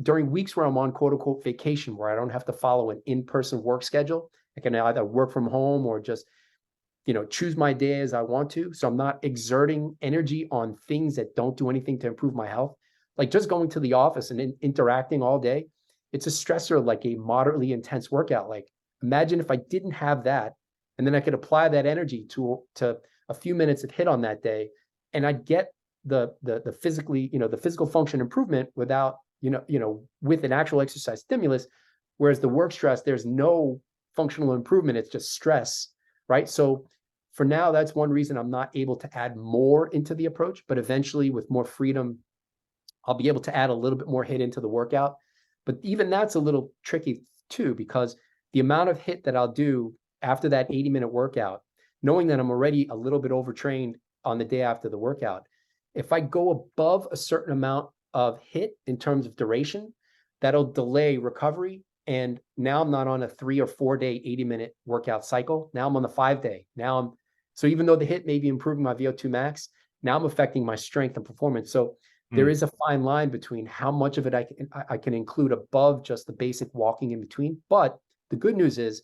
during weeks where I'm on quote unquote vacation, where I don't have to follow an in-person work schedule, I can either work from home or just, choose my day as I want to. So I'm not exerting energy on things that don't do anything to improve my health. Like just going to the office and interacting all day, it's a stressor, like a moderately intense workout. Like imagine if I didn't have that, and then I could apply that energy to a few minutes of hit on that day, and I'd get the physically, the physical function improvement without, with an actual exercise stimulus. Whereas the work stress, there's no functional improvement. It's just stress, right? So for now, that's one reason I'm not able to add more into the approach, but eventually with more freedom, I'll be able to add a little bit more hit into the workout. But even that's a little tricky too, because the amount of hit that I'll do after that 80-minute workout, knowing that I'm already a little bit overtrained on the day after the workout, if I go above a certain amount of hit in terms of duration, that'll delay recovery. And now I'm not on a 3 or 4 day 80-minute workout cycle. Now I'm on the 5-day. So even though the hit may be improving my VO2 max, now I'm affecting my strength and performance. So there is a fine line between how much of it I can include above just the basic walking in between. But the good news is,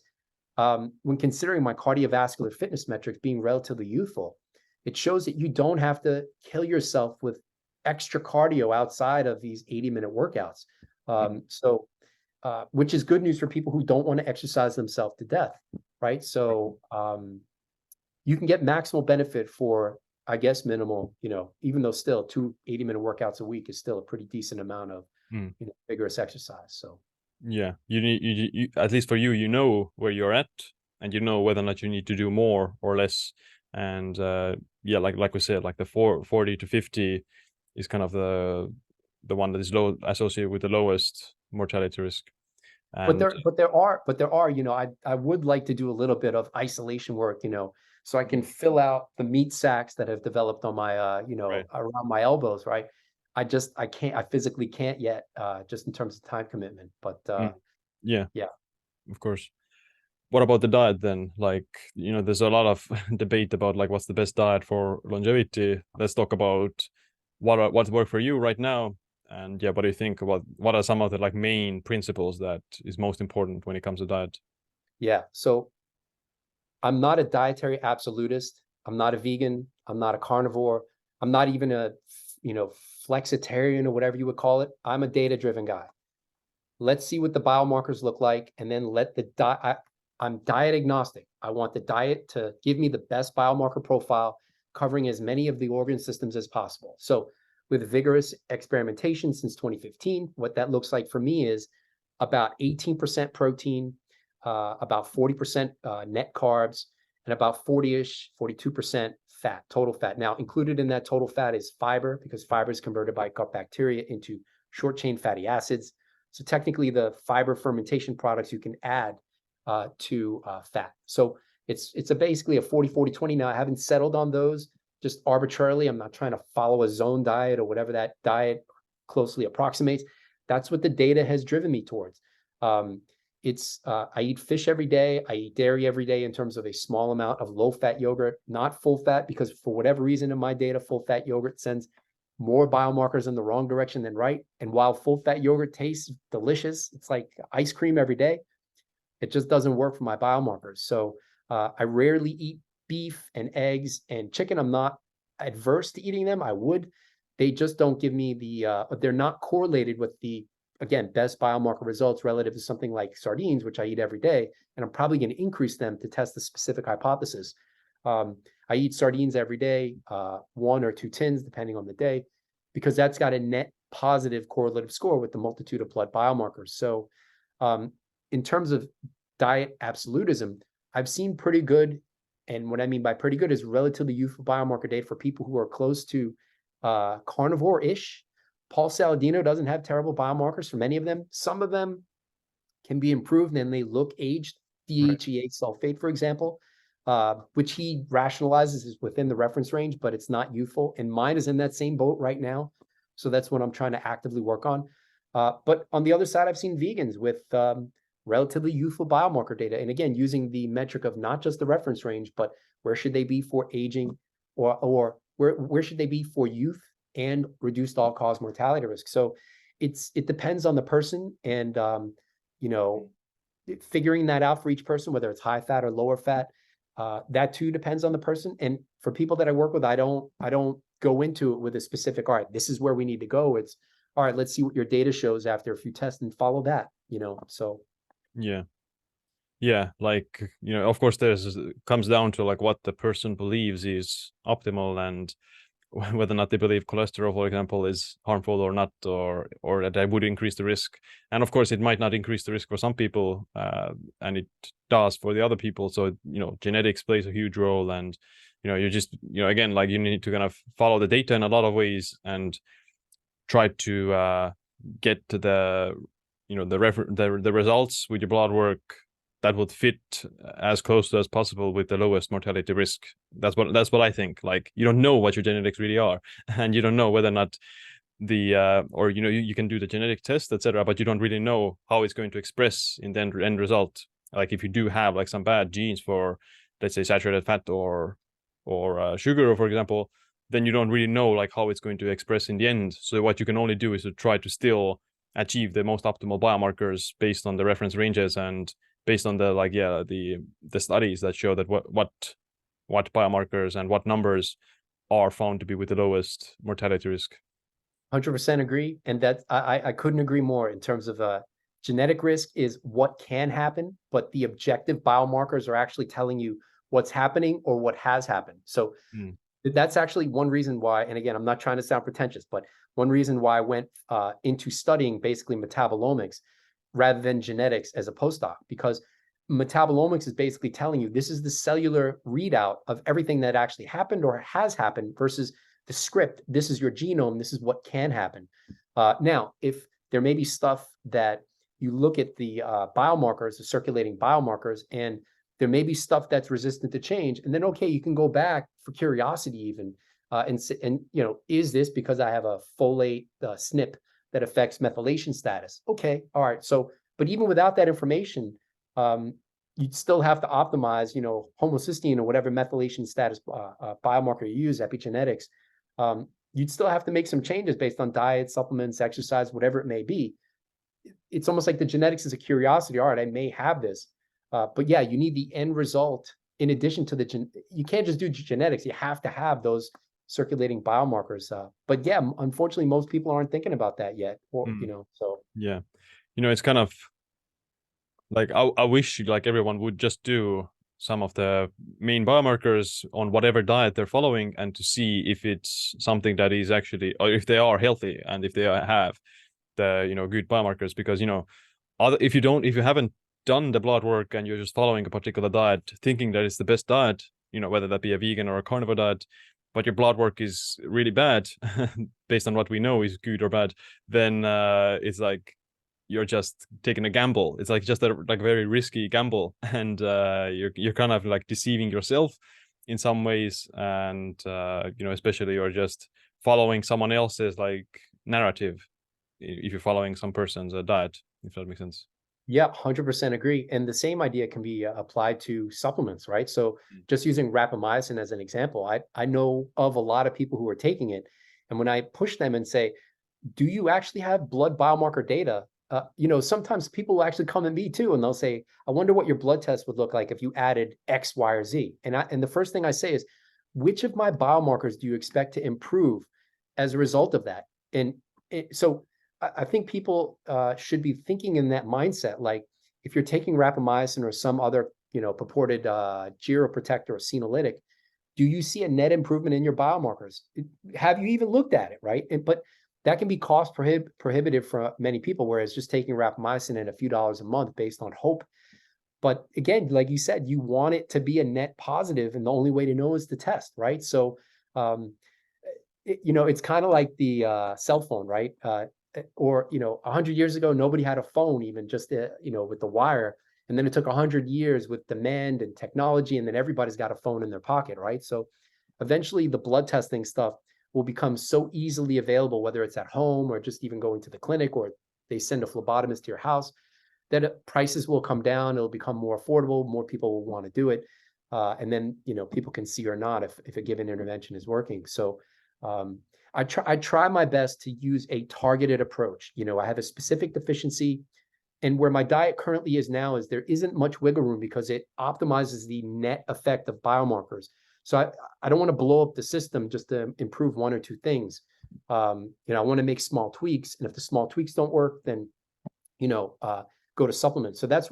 when considering my cardiovascular fitness metrics being relatively youthful, it shows that you don't have to kill yourself with extra cardio outside of these 80-minute workouts. Which is good news for people who don't want to exercise themselves to death, right? So you can get maximal benefit for, I guess, minimal, even though still 2 80-minute workouts a week is still a pretty decent amount of vigorous exercise. So yeah, you at least for you, where you're at, and you know whether or not you need to do more or less. And yeah, like we said, like the 40 to 50 is kind of the one that is low associated with the lowest mortality risk. but there are, I would like to do a little bit of isolation work, so I can fill out the meat sacks that have developed on my, Right. around my elbows, right? I physically can't yet, just in terms of time commitment, but Yeah, yeah. of course. What about the diet then? Like, there's a lot of debate about like what's the best diet for longevity. Let's talk about what's worked for you right now. And yeah, what do you think about what are some of the like main principles that is most important when it comes to diet? Yeah. So I'm not a dietary absolutist. I'm not a vegan. I'm not a carnivore. I'm not even a, flexitarian or whatever you would call it. I'm a data-driven guy. Let's see what the biomarkers look like, and then let the diet. I'm diet agnostic. I want the diet to give me the best biomarker profile, covering as many of the organ systems as possible. So with vigorous experimentation since 2015. What that looks like for me is about 18% protein, about 40% net carbs, and about 40-ish, 42% fat, total fat. Now, included in that total fat is fiber, because fiber is converted by gut bacteria into short-chain fatty acids. So technically, the fiber fermentation products you can add to fat. So it's basically a 40-40-20. Now, I haven't settled on those just arbitrarily. I'm not trying to follow a zone diet or whatever that diet closely approximates. That's what the data has driven me towards. I eat fish every day. I eat dairy every day in terms of a small amount of low-fat yogurt, not full fat, because for whatever reason in my data, full-fat yogurt sends more biomarkers in the wrong direction than right. And while full-fat yogurt tastes delicious, it's like ice cream every day, it just doesn't work for my biomarkers. So I rarely eat beef and eggs and chicken. I'm not adverse to eating them. I would. They just don't give me they're not correlated with the, again, best biomarker results relative to something like sardines, which I eat every day. And I'm probably going to increase them to test the specific hypothesis. I eat sardines every day, 1 or 2 tins, depending on the day, because that's got a net positive correlative score with the multitude of blood biomarkers. So in terms of diet absolutism, I've seen pretty good, and what I mean by pretty good is relatively youthful biomarker data for people who are close to carnivore-ish. Paul Saladino doesn't have terrible biomarkers for many of them. Some of them can be improved and they look aged. DHEA sulfate, for example, which he rationalizes is within the reference range, but it's not youthful. And mine is in that same boat right now. So that's what I'm trying to actively work on. But on the other side, I've seen vegans with relatively youthful biomarker data. And again, using the metric of not just the reference range, but where should they be for aging, or where should they be for youth and reduced all-cause mortality risk. So it depends on the person, and figuring that out for each person, whether it's high fat or lower fat, that too depends on the person. And for people that I work with, I don't go into it with a specific, all right, this is where we need to go. It's all right, let's see what your data shows after a few tests and follow that, so. Yeah, like, of course comes down to like what the person believes is optimal, and whether or not they believe cholesterol, for example, is harmful or not, or that I would increase the risk. And of course, it might not increase the risk for some people, and it does for the other people. So, genetics plays a huge role, and, you just, again, like you need to kind of follow the data in a lot of ways and try to get to the results with your blood work that would fit as close as possible with the lowest mortality risk. That's what I think. Like, you don't know what your genetics really are, and you don't know whether or not you can do the genetic test, etc., but you don't really know how it's going to express in the end result. Like if you do have like some bad genes for, let's say, saturated fat or sugar, for example, then you don't really know like how it's going to express in the end. So what you can only do is to try to still achieve the most optimal biomarkers based on the reference ranges and based on the studies that show that what biomarkers and what numbers are found to be with the lowest mortality risk. 100% agree. And that I couldn't agree more in terms of genetic risk is what can happen, but the objective biomarkers are actually telling you what's happening or what has happened. So that's actually one reason why, and again, I'm not trying to sound pretentious, but one reason why I went into studying basically metabolomics rather than genetics as a postdoc, because metabolomics is basically telling you this is the cellular readout of everything that actually happened or has happened versus the script. This is your genome. This is what can happen. Now, if there may be stuff that you look at the biomarkers, the circulating biomarkers, and there may be stuff that's resistant to change, and then, okay, you can go back for curiosity even and is this because I have a folate SNP that affects methylation status? Okay, all right. So, but even without that information, you'd still have to optimize, homocysteine or whatever methylation status biomarker you use, epigenetics. You'd still have to make some changes based on diet, supplements, exercise, whatever it may be. It's almost like the genetics is a curiosity. All right, I may have this, but yeah, you need the end result in addition to you can't just do genetics. You have to have those circulating biomarkers. But yeah, unfortunately, most people aren't thinking about that yet. Or, so. Yeah. It's kind of like, I wish like everyone would just do some of the main biomarkers on whatever diet they're following, and to see if it's something that is actually, or if they are healthy and if they have the, you know, good biomarkers. Because, you know, if you haven't done the blood work and you're just following a particular diet thinking that it's the best diet, you know, whether that be a vegan or a carnivore diet, but your blood work is really bad based on what we know is good or bad, then it's like you're just taking a gamble. It's like just a like very risky gamble, and you're kind of like deceiving yourself in some ways, and you know, especially you're just following someone else's like narrative if you're following some person's diet, if that makes sense. Yeah, 100% agree. And the same idea can be applied to supplements, right? So just using rapamycin as an example, I know of a lot of people who are taking it. And when I push them and say, do you actually have blood biomarker data? You know, sometimes people will actually come to me too, and they'll say, I wonder what your blood test would look like if you added X, Y, or Z. And the first thing I say is, which of my biomarkers do you expect to improve as a result of that? And so I think people should be thinking in that mindset. Like, if you're taking rapamycin or some other, you know, purported geroprotector or senolytic, do you see a net improvement in your biomarkers? Have you even looked at it, right? But that can be cost prohibitive for many people, whereas just taking rapamycin at a few dollars a month based on hope. But again, like you said, you want it to be a net positive, and the only way to know is to test, right? So, you know, it's kind of like the cell phone, right? Or, you know, 100 years ago, nobody had a phone, even just, you know, with the wire. And then it took 100 years with demand and technology, and then everybody's got a phone in their pocket, right? So eventually the blood testing stuff will become so easily available, whether it's at home or just even going to the clinic, or they send a phlebotomist to your house, that prices will come down. It'll become more affordable. More people will want to do it. And then, you know, people can see or not if a given intervention is working. So I try my best to use a targeted approach. You know, I have a specific deficiency, and where my diet currently is now is there isn't much wiggle room because it optimizes the net effect of biomarkers. So I don't want to blow up the system just to improve one or two things. You know, I want to make small tweaks, and if the small tweaks don't work, then, you know, go to supplements. So that's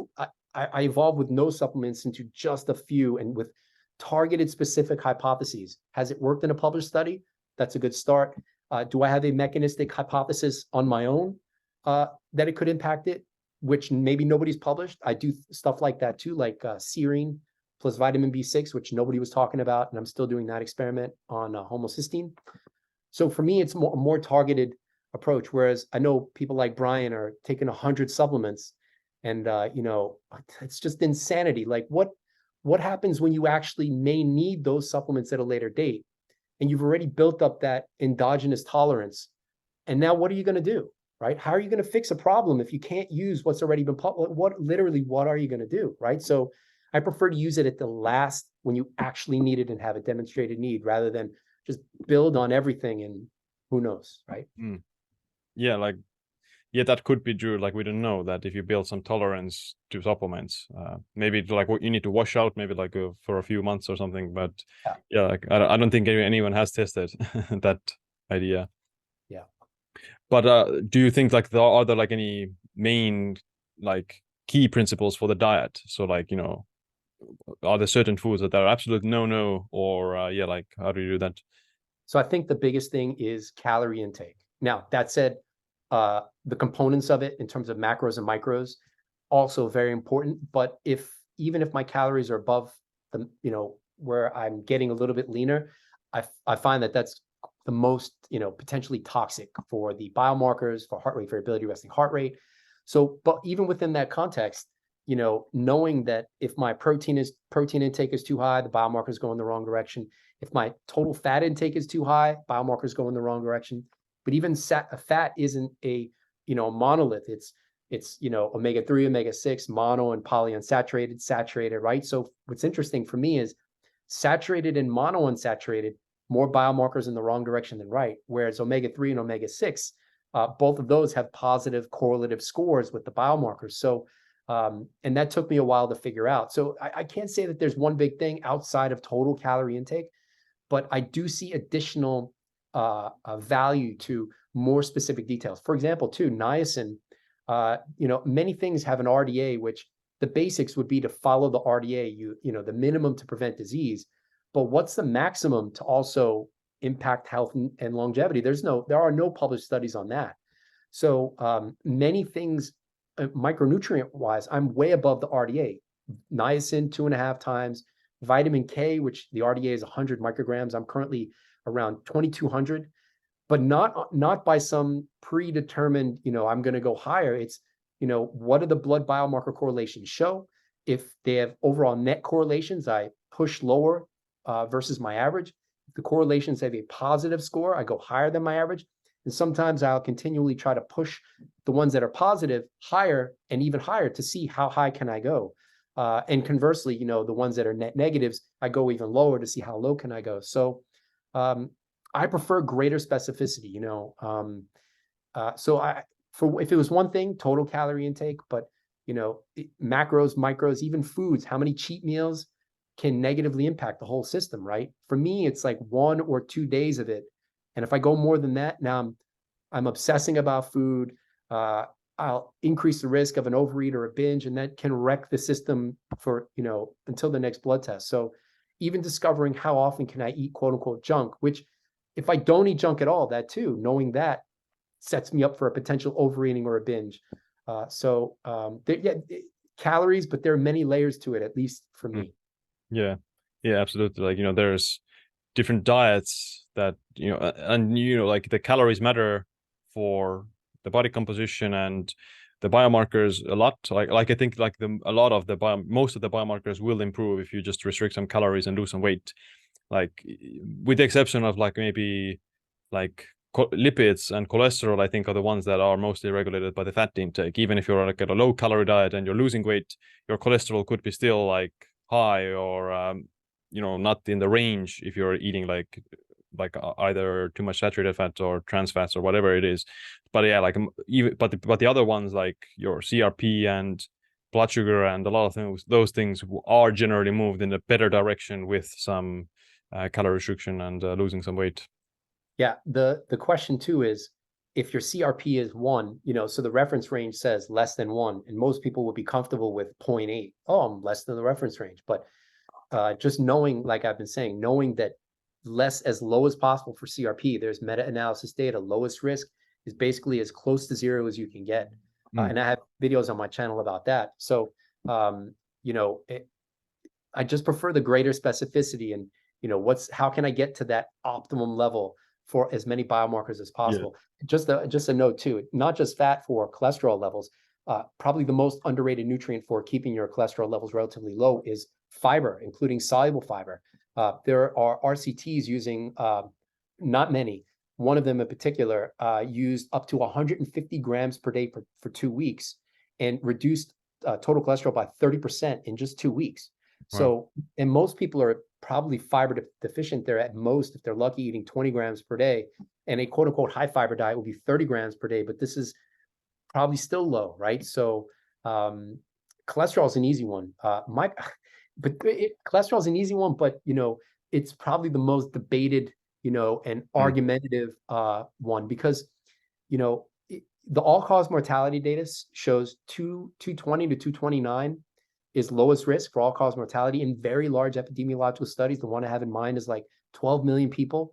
I evolved with no supplements into just a few, and with targeted specific hypotheses. Has it worked in a published study? That's a good start. Do I have a mechanistic hypothesis on my own that it could impact it, which maybe nobody's published? I do stuff like that too, like serine plus vitamin B6, which nobody was talking about, and I'm still doing that experiment on homocysteine. So for me, it's a more targeted approach, whereas I know people like Brian are taking 100 supplements, and you know, it's just insanity. Like, what happens when you actually may need those supplements at a later date, and you've already built up that endogenous tolerance? And now what are you going to do, right? How are you going to fix a problem if you can't use what's already been published? What are you going to do, right? So I prefer to use it at the last, when you actually need it and have a demonstrated need, rather than just build on everything and who knows, right? Yeah, like, yeah, that could be true. Like, we don't know that if you build some tolerance to supplements, maybe like what you need to wash out, maybe like for a few months or something. But yeah, like I don't think anyone has tested that idea. Yeah. But do you think like are there like any main like key principles for the diet? So like, you know, are there certain foods that are absolute no, or yeah, like how do you do that? So I think the biggest thing is calorie intake. Now, that said, the components of it in terms of macros and micros, also very important. But even if my calories are above the, you know, where I'm getting a little bit leaner, I find that that's the most, you know, potentially toxic for the biomarkers, for heart rate variability, resting heart rate. So, but even within that context, you know, knowing that if my protein intake is too high, the biomarkers go in the wrong direction. If my total fat intake is too high, biomarkers go in the wrong direction. But even fat isn't a, you know, monolith. It's, you know, omega-3, omega-6, mono and polyunsaturated, saturated, right? So what's interesting for me is saturated and monounsaturated, more biomarkers in the wrong direction than right. Whereas omega-3 and omega-6, both of those have positive correlative scores with the biomarkers. So, and that took me a while to figure out. So I can't say that there's one big thing outside of total calorie intake, but I do see additional value to more specific details. For example, too, niacin, you know, many things have an RDA, which the basics would be to follow the RDA, you know, the minimum to prevent disease, but what's the maximum to also impact health and longevity? There are no published studies on that. So many things, micronutrient wise, I'm way above the RDA. Niacin 2.5 times, vitamin K, which the RDA is 100 micrograms. I'm currently around 2,200, but not by some predetermined, you know, I'm going to go higher. It's, you know, what do the blood biomarker correlations show? If they have overall net correlations, I push lower versus my average. If the correlations have a positive score, I go higher than my average. And sometimes I'll continually try to push the ones that are positive higher and even higher to see how high can I go. And conversely, you know, the ones that are net negatives, I go even lower to see how low can I go. So I prefer greater specificity, you know. If it was one thing, total calorie intake, but you know, macros, micros, even foods, how many cheat meals can negatively impact the whole system, right? For me, it's like 1 or 2 days of it. And if I go more than that, now I'm obsessing about food. I'll increase the risk of an overeat or a binge, and that can wreck the system for, you know, until the next blood test. So even discovering how often can I eat quote unquote junk, which if I don't eat junk at all, that too, knowing that sets me up for a potential overeating or a binge. Calories, but there are many layers to it, at least for me. Yeah, absolutely. Like, you know, there's different diets that, you know, and, you know, like the calories matter for the body composition and the biomarkers a lot. Like I think like most of the biomarkers will improve if you just restrict some calories and lose some weight. Like with the exception of like maybe like lipids and cholesterol, I think are the ones that are mostly regulated by the fat intake. Even if you're like at a low calorie diet and you're losing weight, your cholesterol could be still like high or you know, not in the range if you're eating like either too much saturated fat or trans fats or whatever it is. But yeah, like even but the other ones like your CRP and blood sugar and a lot of those things are generally moved in a better direction with some calorie restriction and losing some weight. Yeah, the question too is if your CRP is 1, you know, so the reference range says less than 1, and most people would be comfortable with 0.8. Oh, I'm less than the reference range. But just knowing, like I've been saying, knowing that less as low as possible for CRP, there's meta-analysis data, lowest risk is basically as close to 0 as you can get. And I have videos on my channel about that. So, you know, I just prefer the greater specificity and, you know, how can I get to that optimum level for as many biomarkers as possible. Yeah. Just a note too, not just fat for cholesterol levels, probably the most underrated nutrient for keeping your cholesterol levels relatively low is fiber, including soluble fiber. There are RCTs using, not many, one of them in particular used up to 150 grams per day for 2 weeks and reduced total cholesterol by 30% in just 2 weeks. Wow. So, and most people are probably fiber deficient. They're at most, if they're lucky, eating 20 grams per day. And a quote unquote high fiber diet will be 30 grams per day, but this is probably still low, right? So cholesterol is an easy one. Cholesterol is an easy one, but you know, it's probably the most debated, you know, and argumentative one because, you know, the all-cause mortality data shows 220 to 229 is lowest risk for all-cause mortality in very large epidemiological studies. The one I have in mind is like 12 million people.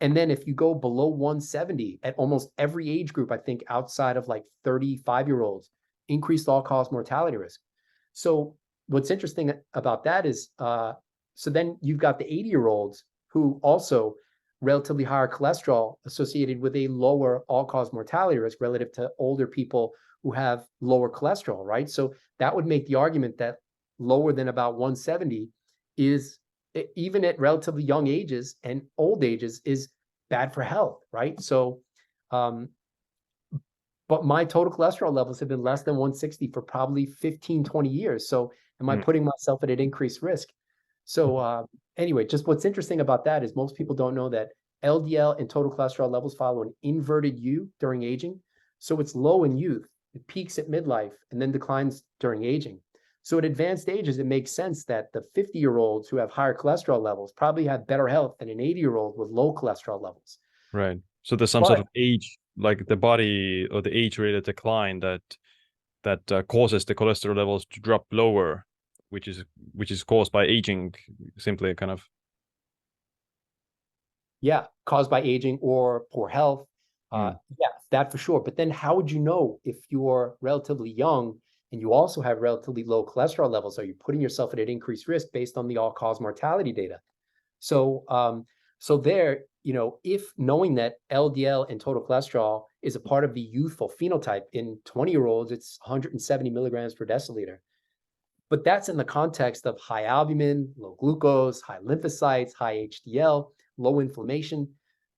And then if you go below 170 at almost every age group, I think outside of like 35-year-olds, increased all-cause mortality risk. So what's interesting about that is, so then you've got the 80-year-olds who also relatively higher cholesterol associated with a lower all-cause mortality risk relative to older people who have lower cholesterol, right? So that would make the argument that lower than about 170 is, even at relatively young ages and old ages, is bad for health, right? So, but my total cholesterol levels have been less than 160 for probably 15, 20 years. So am I putting myself at an increased risk? So anyway, just what's interesting about that is most people don't know that LDL and total cholesterol levels follow an inverted U during aging. So it's low in youth, it peaks at midlife, and then declines during aging. So at advanced ages, it makes sense that the 50-year-olds who have higher cholesterol levels probably have better health than an 80-year-old with low cholesterol levels. Right. So there's some sort of age, like the body or the age-related decline that that causes the cholesterol levels to drop lower, which is caused by aging, simply kind of. Yeah, caused by aging or poor health. Yeah, that for sure. But then how would you know if you're relatively young and you also have relatively low cholesterol levels? Are you putting yourself at an increased risk based on the all-cause mortality data? So, so there, if knowing that LDL and total cholesterol is a part of the youthful phenotype, in 20-year-olds, it's 170 milligrams per deciliter. But that's in the context of high albumin, low glucose, high lymphocytes, high HDL, low inflammation.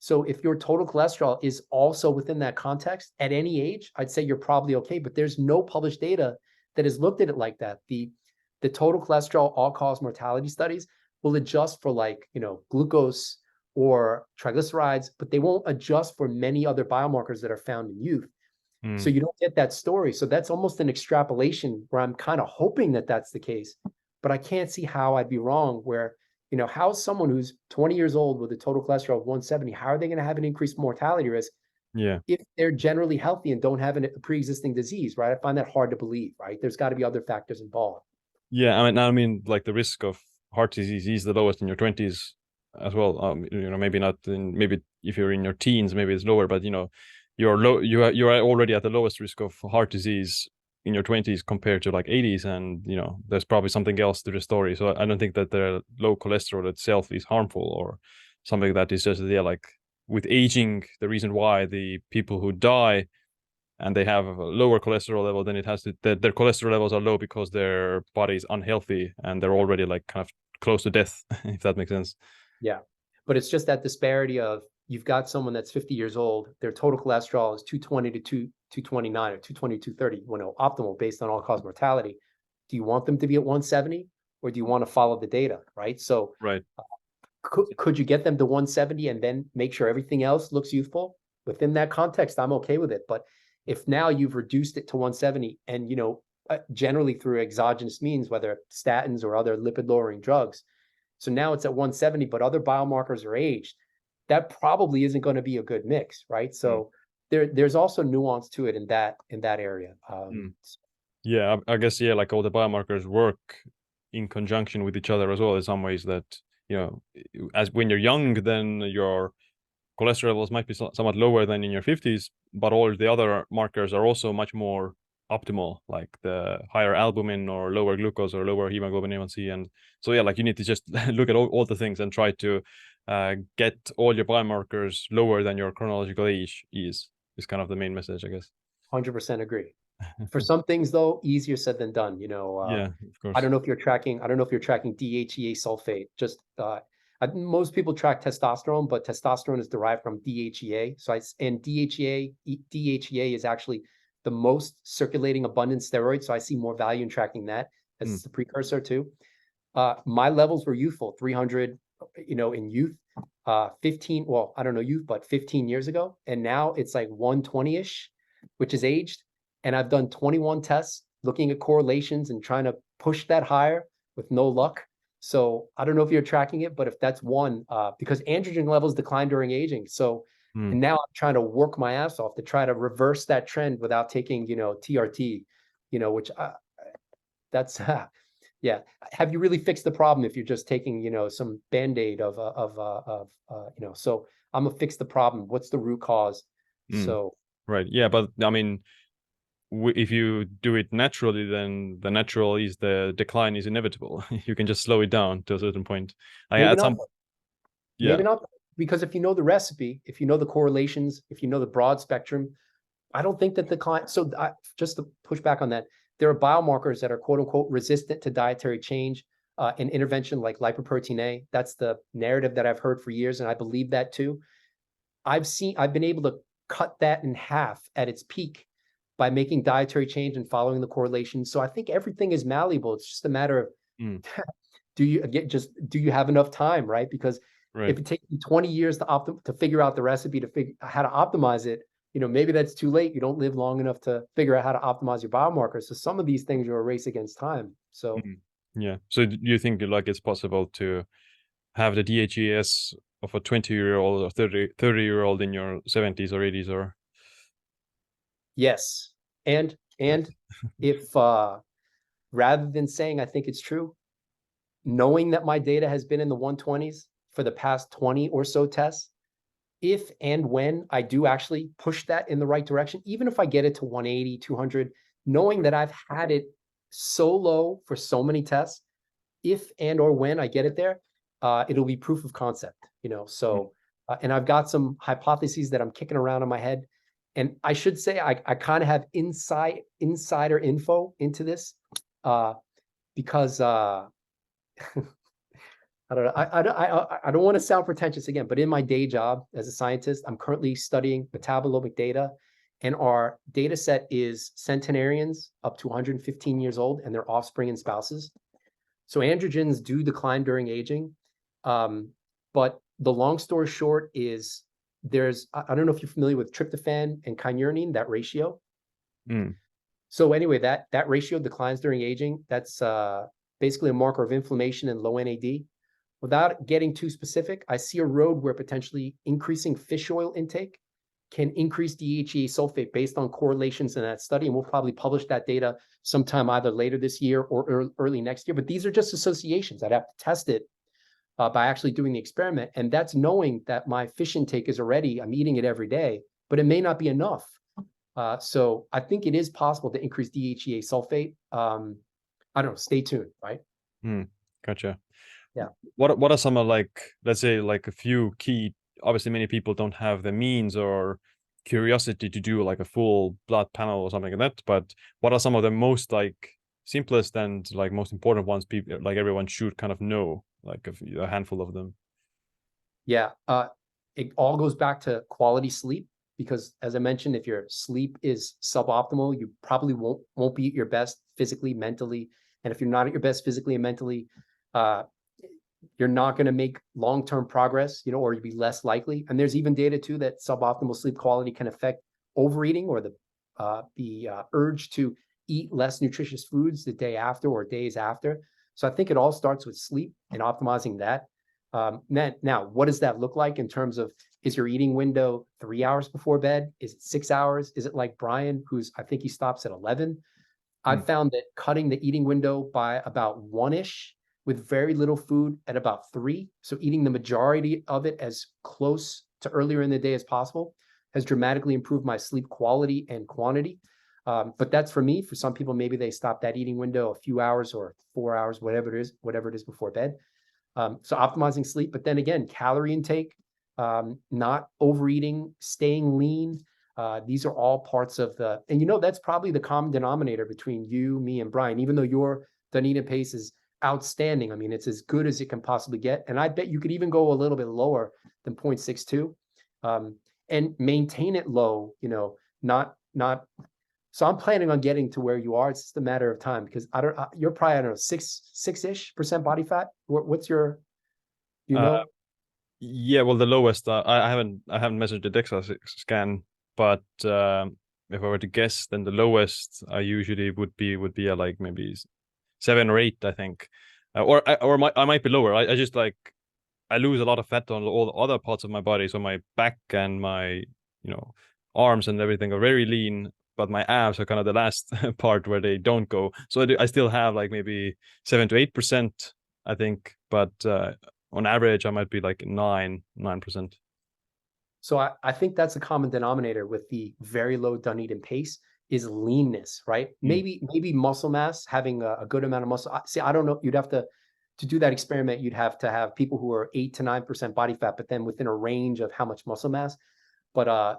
So if your total cholesterol is also within that context at any age, I'd say you're probably okay. But there's no published data that has looked at it like that. The total cholesterol all-cause mortality studies will adjust for glucose or triglycerides, but they won't adjust for many other biomarkers that are found in youth. So you don't get that story. So that's almost an extrapolation where I'm kind of hoping that that's the case, but I can't see how I'd be wrong where, how is someone who's 20 years old with a total cholesterol of 170, how are they going to have an increased mortality risk if they're generally healthy and don't have a pre-existing disease, right? I find that hard to believe, right? There's got to be other factors involved. Yeah, I mean, like the risk of heart disease is the lowest in your 20s as well. Maybe not maybe if you're in your teens, maybe it's lower, but you're already at the lowest risk of heart disease in your 20s compared to like 80s, and there's probably something else to the story. So I don't think that the low cholesterol itself is harmful or something that is just like with aging. The reason why the people who die and they have a lower cholesterol level, then it has to their cholesterol levels are low because their body is unhealthy and they're already like kind of close to death, if that makes sense. Yeah, but it's just that disparity of you've got someone that's 50 years old, their total cholesterol is 220 to 229 or 220, 230, optimal based on all-cause mortality. Do you want them to be at 170 or do you want to follow the data, right? So right. Could you get them to 170 and then make sure everything else looks youthful? Within that context, I'm okay with it. But if now you've reduced it to 170 and, generally through exogenous means, whether statins or other lipid-lowering drugs, so now it's at 170, but other biomarkers are aged, that probably isn't going to be a good mix, right? So there's also nuance to it in that area. Yeah, I guess, like all the biomarkers work in conjunction with each other as well in some ways that, as when you're young, then your cholesterol levels might be somewhat lower than in your 50s, but all the other markers are also much more optimal, like the higher albumin or lower glucose or lower hemoglobin A1C. And so, like you need to just look at all the things and try to get all your biomarkers lower than your chronological age is kind of the main message, I guess. 100% agree. For some things, though, easier said than done. Yeah, of course. I don't know if you're tracking DHEA sulfate. Just most people track testosterone, but testosterone is derived from DHEA. And DHEA is actually the most circulating abundant steroid. So I see more value in tracking that as the precursor too. My levels were youthful, 300, in youth, 15. Well, I don't know youth, but 15 years ago, and now it's like 120-ish, which is aged. And I've done 21 tests looking at correlations and trying to push that higher with no luck. So I don't know if you're tracking it, but if that's one, because androgen levels decline during aging. So, and now I'm trying to work my ass off to try to reverse that trend without taking, TRT, which that's, yeah. Have you really fixed the problem if you're just taking, some Band-Aid so I'm gonna fix the problem. What's the root cause? So. Right. Yeah. But I mean, if you do it naturally, then the natural is the decline is inevitable. You can just slow it down to a certain point. Maybe not, because if you know the recipe, if you know the correlations, if you know the broad spectrum, I don't think that the client. So just to push back on that, there are biomarkers that are quote unquote resistant to dietary change and intervention, like lipoprotein A. That's the narrative that I've heard for years, and I believe that too. I've been able to cut that in half at its peak by making dietary change and following the correlation. So I think everything is malleable. It's just a matter of do you have enough time, right? Because if it takes you 20 years to figure out the recipe, to figure how to optimize it, maybe that's too late. You don't live long enough to figure out how to optimize your biomarkers. So some of these things are a race against time. So yeah. So do you think like it's possible to have the DHEA-S of a 20-year-old or 30-year-old in your 70s or 80s or? Yes. And And if rather than saying I think it's true, knowing that my data has been in the 120s for the past 20 or so tests, if and when I do actually push that in the right direction, even if I get it to 180, 200, knowing that I've had it so low for so many tests, if and or when I get it there, it'll be proof of concept, So, and I've got some hypotheses that I'm kicking around in my head. And I should say I kind of have insider info into this because I don't know. I don't want to sound pretentious again, but in my day job as a scientist, I'm currently studying metabolomic data, and our data set is centenarians up to 115 years old and their offspring and spouses. So androgens do decline during aging, but the long story short is I don't know if you're familiar with tryptophan and kynurenine, that ratio. So anyway, that ratio declines during aging. That's basically a marker of inflammation and low NAD. Without getting too specific, I see a road where potentially increasing fish oil intake can increase DHEA sulfate based on correlations in that study. And we'll probably publish that data sometime either later this year or early next year. But these are just associations. I'd have to test it by actually doing the experiment. And that's knowing that my fish intake is already, I'm eating it every day, but it may not be enough. So I think it is possible to increase DHEA sulfate. I don't know, stay tuned, right? Gotcha. Yeah. What are some of, like, let's say, like a few key, obviously many people don't have the means or curiosity to do like a full blood panel or something like that, but what are some of the most like simplest and like most important ones people, like everyone should kind of know, like a handful of them? Yeah. It all goes back to quality sleep, because as I mentioned, if your sleep is suboptimal, you probably won't be at your best physically, mentally. And if you're not at your best physically and mentally, you're not going to make long-term progress, or you'd be less likely. And there's even data too that suboptimal sleep quality can affect overeating or the urge to eat less nutritious foods the day after or days after. So I think it all starts with sleep and optimizing that. Now, what does that look like in terms of, is your eating window 3 hours before bed? Is it 6 hours? Is it like Brian, I think he stops at 11? I've found that cutting the eating window by about 1-ish with very little food at about 3, so eating the majority of it as close to earlier in the day as possible, has dramatically improved my sleep quality and quantity. But that's for me. For some people, maybe they stop that eating window a few hours or 4 hours, whatever it is before bed. So optimizing sleep, but then again, calorie intake, not overeating, staying lean. These are all parts of and that's probably the common denominator between you, me, and Brian, even though your Dunedin pace is outstanding. I mean, it's as good as it can possibly get. And I bet you could even go a little bit lower than 0.62 and maintain it low, not. So I'm planning on getting to where you are. It's just a matter of time, because you're probably, I don't know, 6-ish% body fat. What's your, Yeah, well, the lowest, I haven't measured the DEXA scan, but if I were to guess, then the lowest I usually would be like maybe 7 or 8, I think, I might be lower. I just like, I lose a lot of fat on all the other parts of my body, so my back and my arms and everything are very lean, but my abs are kind of the last part where they don't go. So I still have like maybe 7 to 8%, I think, but on average I might be like 9%. So I think that's a common denominator with the very low Dunedin pace is leanness, right? Maybe muscle mass, having a good amount of muscle. See, I don't know. You'd have to do that experiment. You'd have to have people who are 8 to 9% body fat, but then within a range of how much muscle mass. But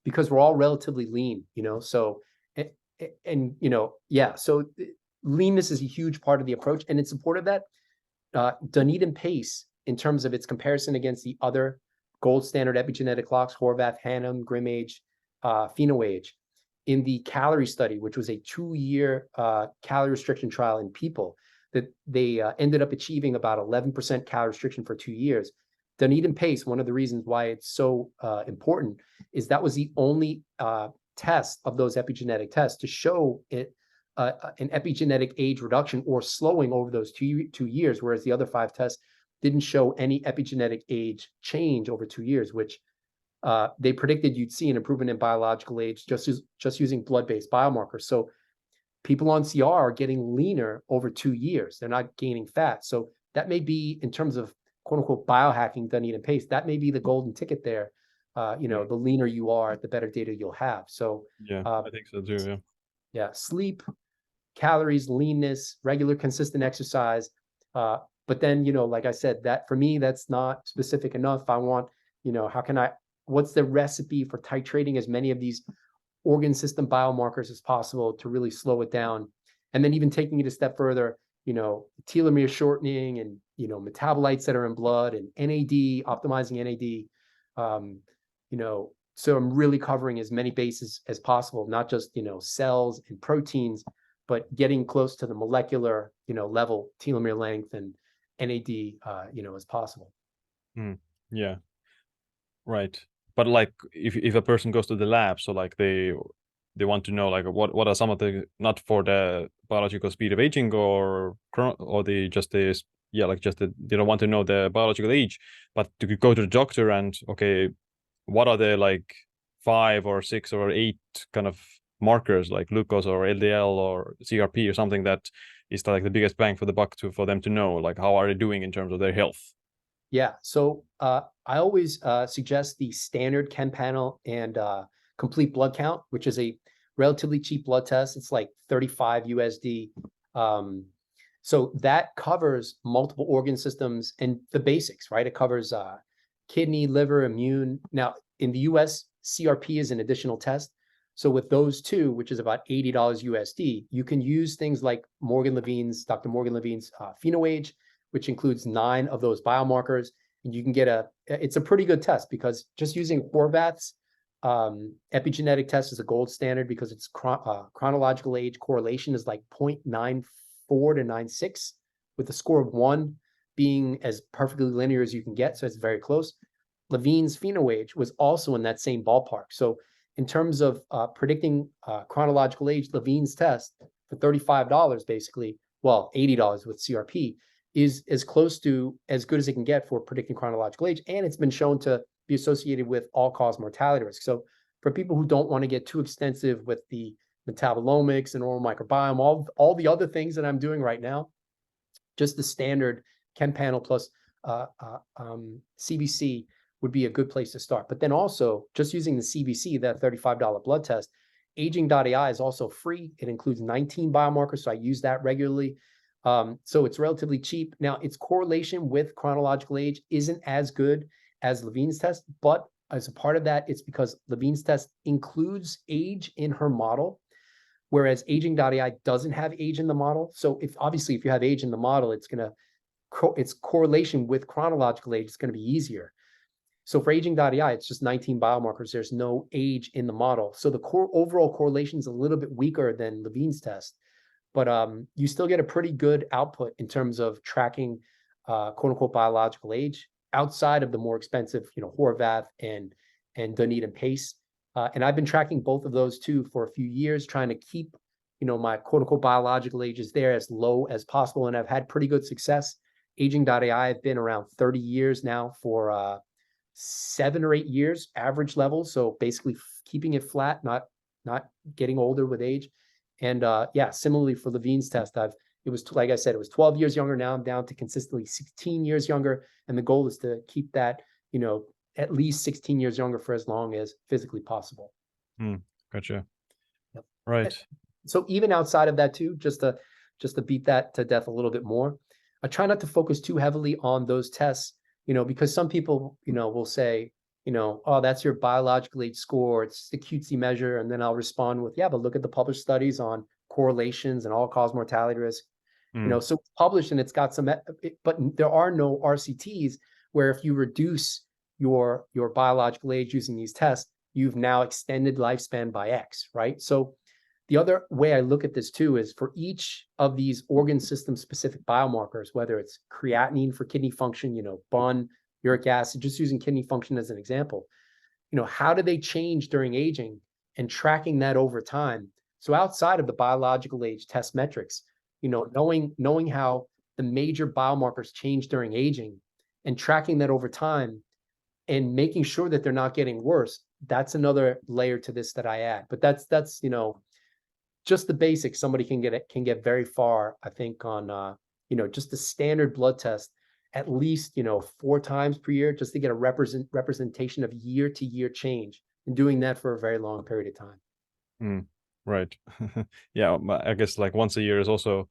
because we're all relatively lean, so yeah. So leanness is a huge part of the approach, and in support of that, Dunedin pace, in terms of its comparison against the other gold standard epigenetic clocks, Horvath, Hannum, GrimAge, PhenoAge, in the calorie study, which was a 2-year calorie restriction trial in people, that they ended up achieving about 11% calorie restriction for 2 years. Dunedin pace, one of the reasons why it's so important, is that was the only test of those epigenetic tests to show it an epigenetic age reduction or slowing over those 2 years, whereas the other 5 tests didn't show any epigenetic age change over 2 years, which they predicted you'd see an improvement in biological age just using blood-based biomarkers. So people on CR are getting leaner over 2 years. They're not gaining fat. So that may be, in terms of quote unquote biohacking, Dunedin pace, that may be the golden ticket there. The leaner you are, the better data you'll have. So Yeah, I think so too. Yeah. Yeah, sleep, calories, leanness, regular consistent exercise. But then, like I said, that for me, that's not specific enough. I want, what's the recipe for titrating as many of these organ system biomarkers as possible to really slow it down? And then even taking it a step further, telomere shortening and, metabolites that are in blood and NAD, optimizing NAD. So I'm really covering as many bases as possible, not just, cells and proteins, but getting close to the molecular, level, telomere length and NAD, as possible. Yeah. Right. But like if a person goes to the lab, so like they want to know like what are some of the, not for the biological speed of aging or they just is, they don't want to know the biological age, but to go to the doctor and okay, what are the like 5 or 6 or 8 kind of markers like glucose or LDL or CRP or something that is like the biggest bang for the buck for them to know like how are they doing in terms of their health? Yeah, so I always suggest the standard Chem panel and complete blood count, which is a relatively cheap blood test. It's like 35 USD. So that covers multiple organ systems and the basics, right? It covers kidney, liver, immune. Now, in the US, CRP is an additional test. So with those two, which is about $80 USD, you can use things like Dr. Morgan Levine's PhenoAge, which includes 9 of those biomarkers. And you can get it's a pretty good test because just using Horvath's epigenetic test is a gold standard because it's chronological age correlation is like 0.94 to 96, with a score of 1 being as perfectly linear as you can get. So it's very close. Levine's PhenoAge was also in that same ballpark. So in terms of predicting chronological age, Levine's test for $35, basically, well, $80 with CRP, is as close to as good as it can get for predicting chronological age. And it's been shown to be associated with all-cause mortality risk. So for people who don't want to get too extensive with the metabolomics and oral microbiome, all the other things that I'm doing right now, just the standard Chem panel plus CBC would be a good place to start. But then also just using the CBC, that $35 blood test, aging.ai is also free. It includes 19 biomarkers. So I use that regularly. So it's relatively cheap. Now, its correlation with chronological age isn't as good as Levine's test, but as a part of that, it's because Levine's test includes age in her model, whereas aging.ai doesn't have age in the model. So if you have age in the model, its correlation with chronological age is going to be easier. So for aging.ai, it's just 19 biomarkers. There's no age in the model. So the overall correlation is a little bit weaker than Levine's test. But you still get a pretty good output in terms of tracking quote unquote biological age outside of the more expensive, Horvath and Dunedin pace. And I've been tracking both of those two for a few years, trying to keep, my quote unquote biological ages there as low as possible. And I've had pretty good success. Aging.ai, I've been around 30 years now for 7 or 8 years average level. So basically keeping it flat, not getting older with age. And similarly for Levine's test, it was, like I said, it was 12 years younger. Now I'm down to consistently 16 years younger. And the goal is to keep that, at least 16 years younger for as long as physically possible. Gotcha. Yep. Right. So even outside of that too, just to beat that to death a little bit more, I try not to focus too heavily on those tests, because some people, will say, oh, that's your biological age score. It's the cutesy measure. And then I'll respond with, yeah, but look at the published studies on correlations and all-cause mortality risk. So it's published and it's got some, but there are no RCTs where if you reduce your biological age using these tests, you've now extended lifespan by X, right? So the other way I look at this too is for each of these organ system specific biomarkers, whether it's creatinine for kidney function, BUN, uric acid, just using kidney function as an example, how do they change during aging and tracking that over time? So outside of the biological age test metrics, knowing how the major biomarkers change during aging and tracking that over time and making sure that they're not getting worse. That's another layer to this that I add. But that's just the basics. Somebody can get very far, I think, on just a standard blood test at least 4 times per year, just to get a representation of year to year change, and doing that for a very long period of time. Right. Yeah, I guess like once a year is also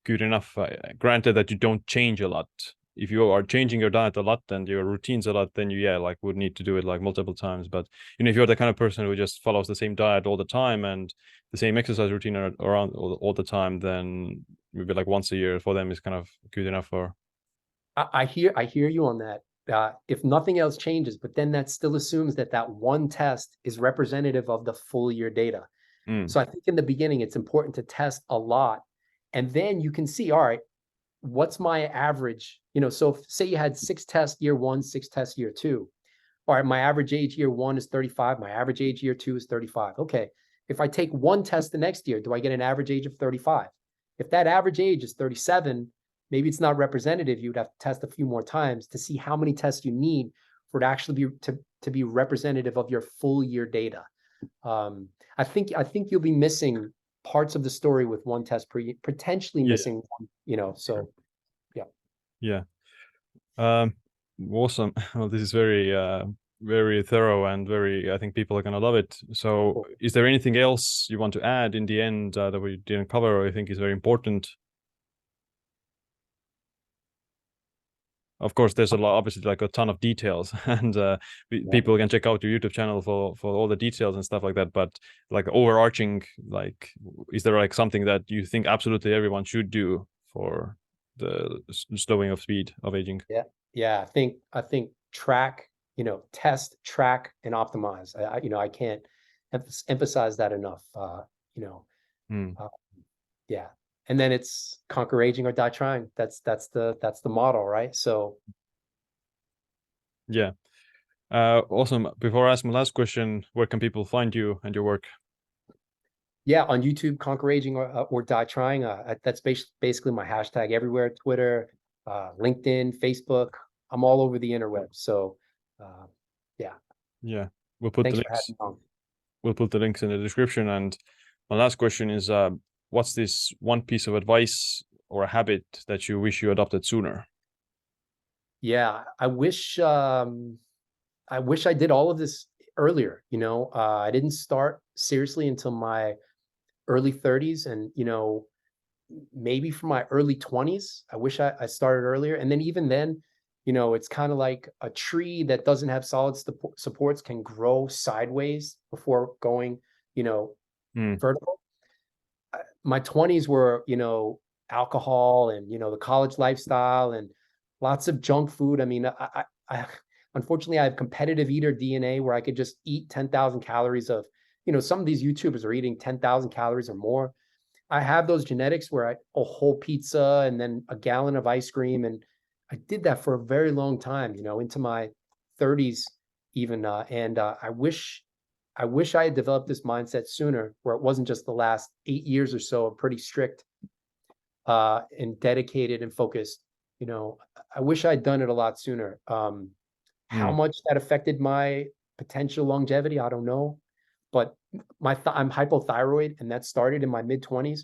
good enough. Granted that you don't change a lot. If you are changing your diet a lot and your routines a lot, then you like would need to do it like multiple times. But if you're the kind of person who just follows the same diet all the time and the same exercise routine around all the time, then maybe like once a year for them is kind of good enough for. I hear you on that. If nothing else changes, but then that still assumes that one test is representative of the full year data. So I think in the beginning, it's important to test a lot. And then you can see, all right, what's my average? So say you had 6 tests year 1, 6 tests year 2. All right, my average age year 1 is 35. My average age year 2 is 35. Okay, if I take 1 test the next year, do I get an average age of 35? If that average age is 37, maybe it's not representative. You'd have to test a few more times to see how many tests you need for it actually to be representative of your full year data. I think you'll be missing parts of the story with 1 test per year, potentially missing one, so yeah. Yeah. Awesome. Well, this is very very thorough and I think people are gonna love it. So Cool. is there anything else you want to add in the end that we didn't cover or I think is very important? Of course, there's obviously like a ton of details, and people can check out your YouTube channel for all the details and stuff like that. But like overarching, like, is there like something that you think absolutely everyone should do for the slowing of speed of aging? Yeah. I think track, test, track, and optimize. I can't emphasize that enough. Yeah. And then it's conquer aging or die trying. That's the model, right? So yeah. Awesome. Before I ask my last question, where can people find you and your work? Yeah, on YouTube, ConquerAging or Die Trying. That's basically my hashtag everywhere: Twitter, LinkedIn, Facebook. I'm all over the interweb. So, yeah. Yeah, we'll put Thanks the for having links. me on. We'll put the links in the description. And my last question is, what's this one piece of advice or a habit that you wish you adopted sooner? Yeah, I wish I did all of this earlier. I didn't start seriously until my early 30s, and maybe from my early 20s. I wish I started earlier. And then even then, it's kind of like a tree that doesn't have solid supports can grow sideways before going, vertical. My 20s were, alcohol and, the college lifestyle and lots of junk food. I mean, I unfortunately, I have competitive eater DNA where I could just eat 10,000 calories of, some of these YouTubers are eating 10,000 calories or more. I have those genetics where a whole pizza and then a gallon of ice cream. And I did that for a very long time, into my 30s even. And I wish I had developed this mindset sooner, where it wasn't just the last 8 years or so of pretty strict and dedicated and focused. I wish I'd done it a lot sooner. How much that affected my potential longevity, I don't know. But I'm hypothyroid, and that started in my mid-20s.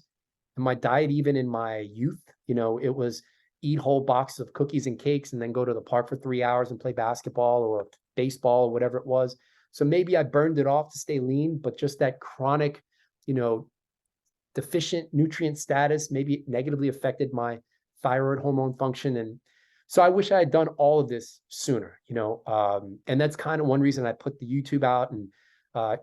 And my diet, even in my youth, it was eat whole boxes of cookies and cakes and then go to the park for 3 hours and play basketball or baseball or whatever it was. So maybe I burned it off to stay lean, but just that chronic, deficient nutrient status maybe negatively affected my thyroid hormone function. And so I wish I had done all of this sooner, and that's kind of one reason I put the YouTube out. And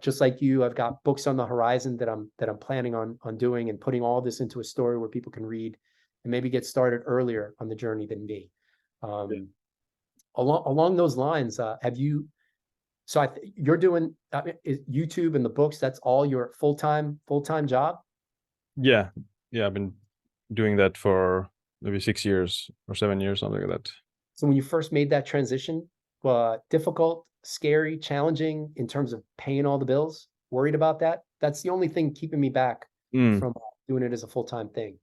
just like you, I've got books on the horizon that I'm planning on doing, and putting all this into a story where people can read and maybe get started earlier on the journey than me. Along those lines, have you? So you're doing YouTube and the books. That's all your full-time job? Yeah. I've been doing that for maybe 6 years or 7 years, something like that. So when you first made that transition, difficult, scary, challenging in terms of paying all the bills, worried about that? That's the only thing keeping me back from doing it as a full-time thing.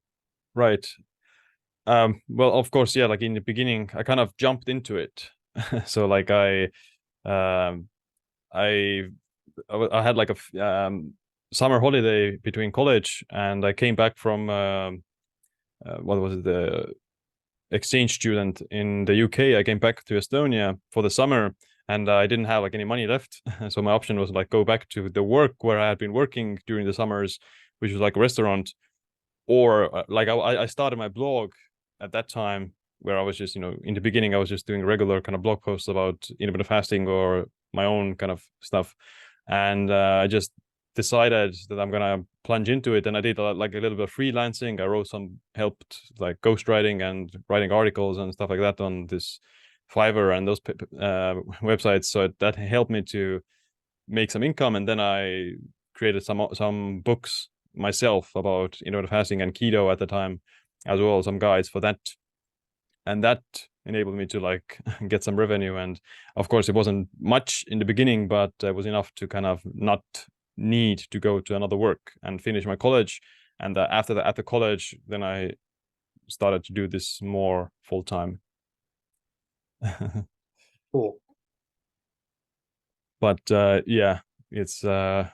Right. Well, of course, yeah, like in the beginning, I kind of jumped into it. So like I I had like a summer holiday between college, and I came back from what was it, the exchange student in the UK. I came back to Estonia for the summer, and I didn't have like any money left. So my option was like go back to the work where I had been working during the summers, which was like a restaurant, or like I started my blog at that time, where I was just, in the beginning I was just doing regular kind of blog posts about intermittent fasting or my own kind of stuff, and I just decided that I'm gonna plunge into it, and I did like a little bit of freelancing. I wrote some, helped like ghostwriting and writing articles and stuff like that on this Fiverr and those websites, so that helped me to make some income. And then I created some books myself about intermittent fasting and keto at the time, as well as some guides for that, and that enabled me to like get some revenue. And of course it wasn't much in the beginning, but it was enough to kind of not need to go to another work and finish my college. And after that, after college, then I started to do this more full time. Cool. But yeah, it's kind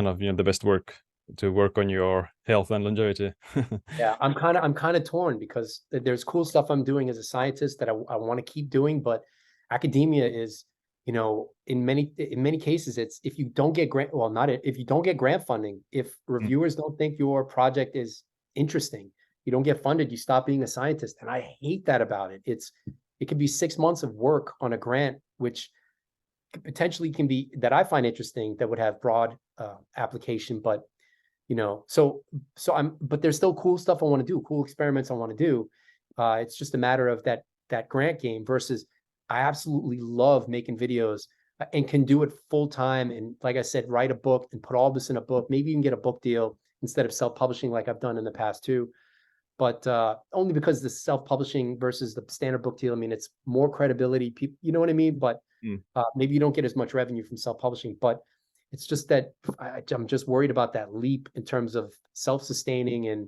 of, the best work to work on your health and longevity. Yeah, I'm kind of torn, because there's cool stuff I'm doing as a scientist that I want to keep doing, but academia is, in many cases, it's if you don't get grant, well, not if you don't get grant funding, if reviewers don't think your project is interesting, you don't get funded, you stop being a scientist. And I hate that about it. It could be 6 months of work on a grant, which potentially can be, that I find interesting, that would have broad application, but but there's still cool stuff I want to do, cool experiments I want to do. It's just a matter of that grant game versus I absolutely love making videos and can do it full time. And like I said, write a book and put all this in a book, maybe even get a book deal instead of self-publishing like I've done in the past too. But only because the self-publishing versus the standard book deal, I mean, it's more credibility, people, you know what I mean? But maybe you don't get as much revenue from self-publishing, but it's just that I'm just worried about that leap in terms of self-sustaining. And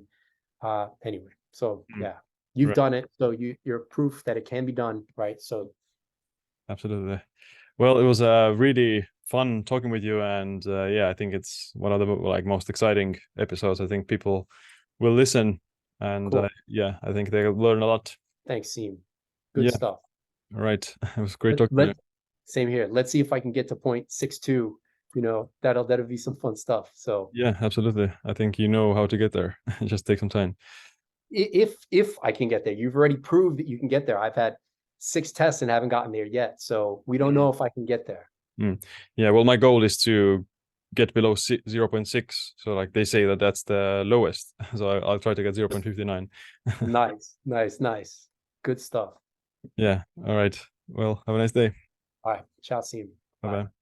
anyway, so yeah, you've Right. done it. So you're proof that it can be done, right? So Absolutely. Well, it was really fun talking with you, and yeah, I think it's one of the like most exciting episodes. I think people will listen, and cool. yeah, I think they'll learn a lot. Thanks, Siim. Good Yeah, stuff. all right. It was great talking to you. Same here. Let's see if I can get to 0.62. That'll be some fun stuff. So Yeah, absolutely. I think you know how to get there. Just take some time. if I can get there, you've already proved that you can get there. I've had 6 tests and haven't gotten there yet. So we don't know if I can get there. Yeah, well, my goal is to get below 0.6. So like they say that that's the lowest. So I'll try to get 0.59. Nice. Good stuff. Yeah. All right. Well, have a nice day. All right. Ciao, Siim. Bye bye.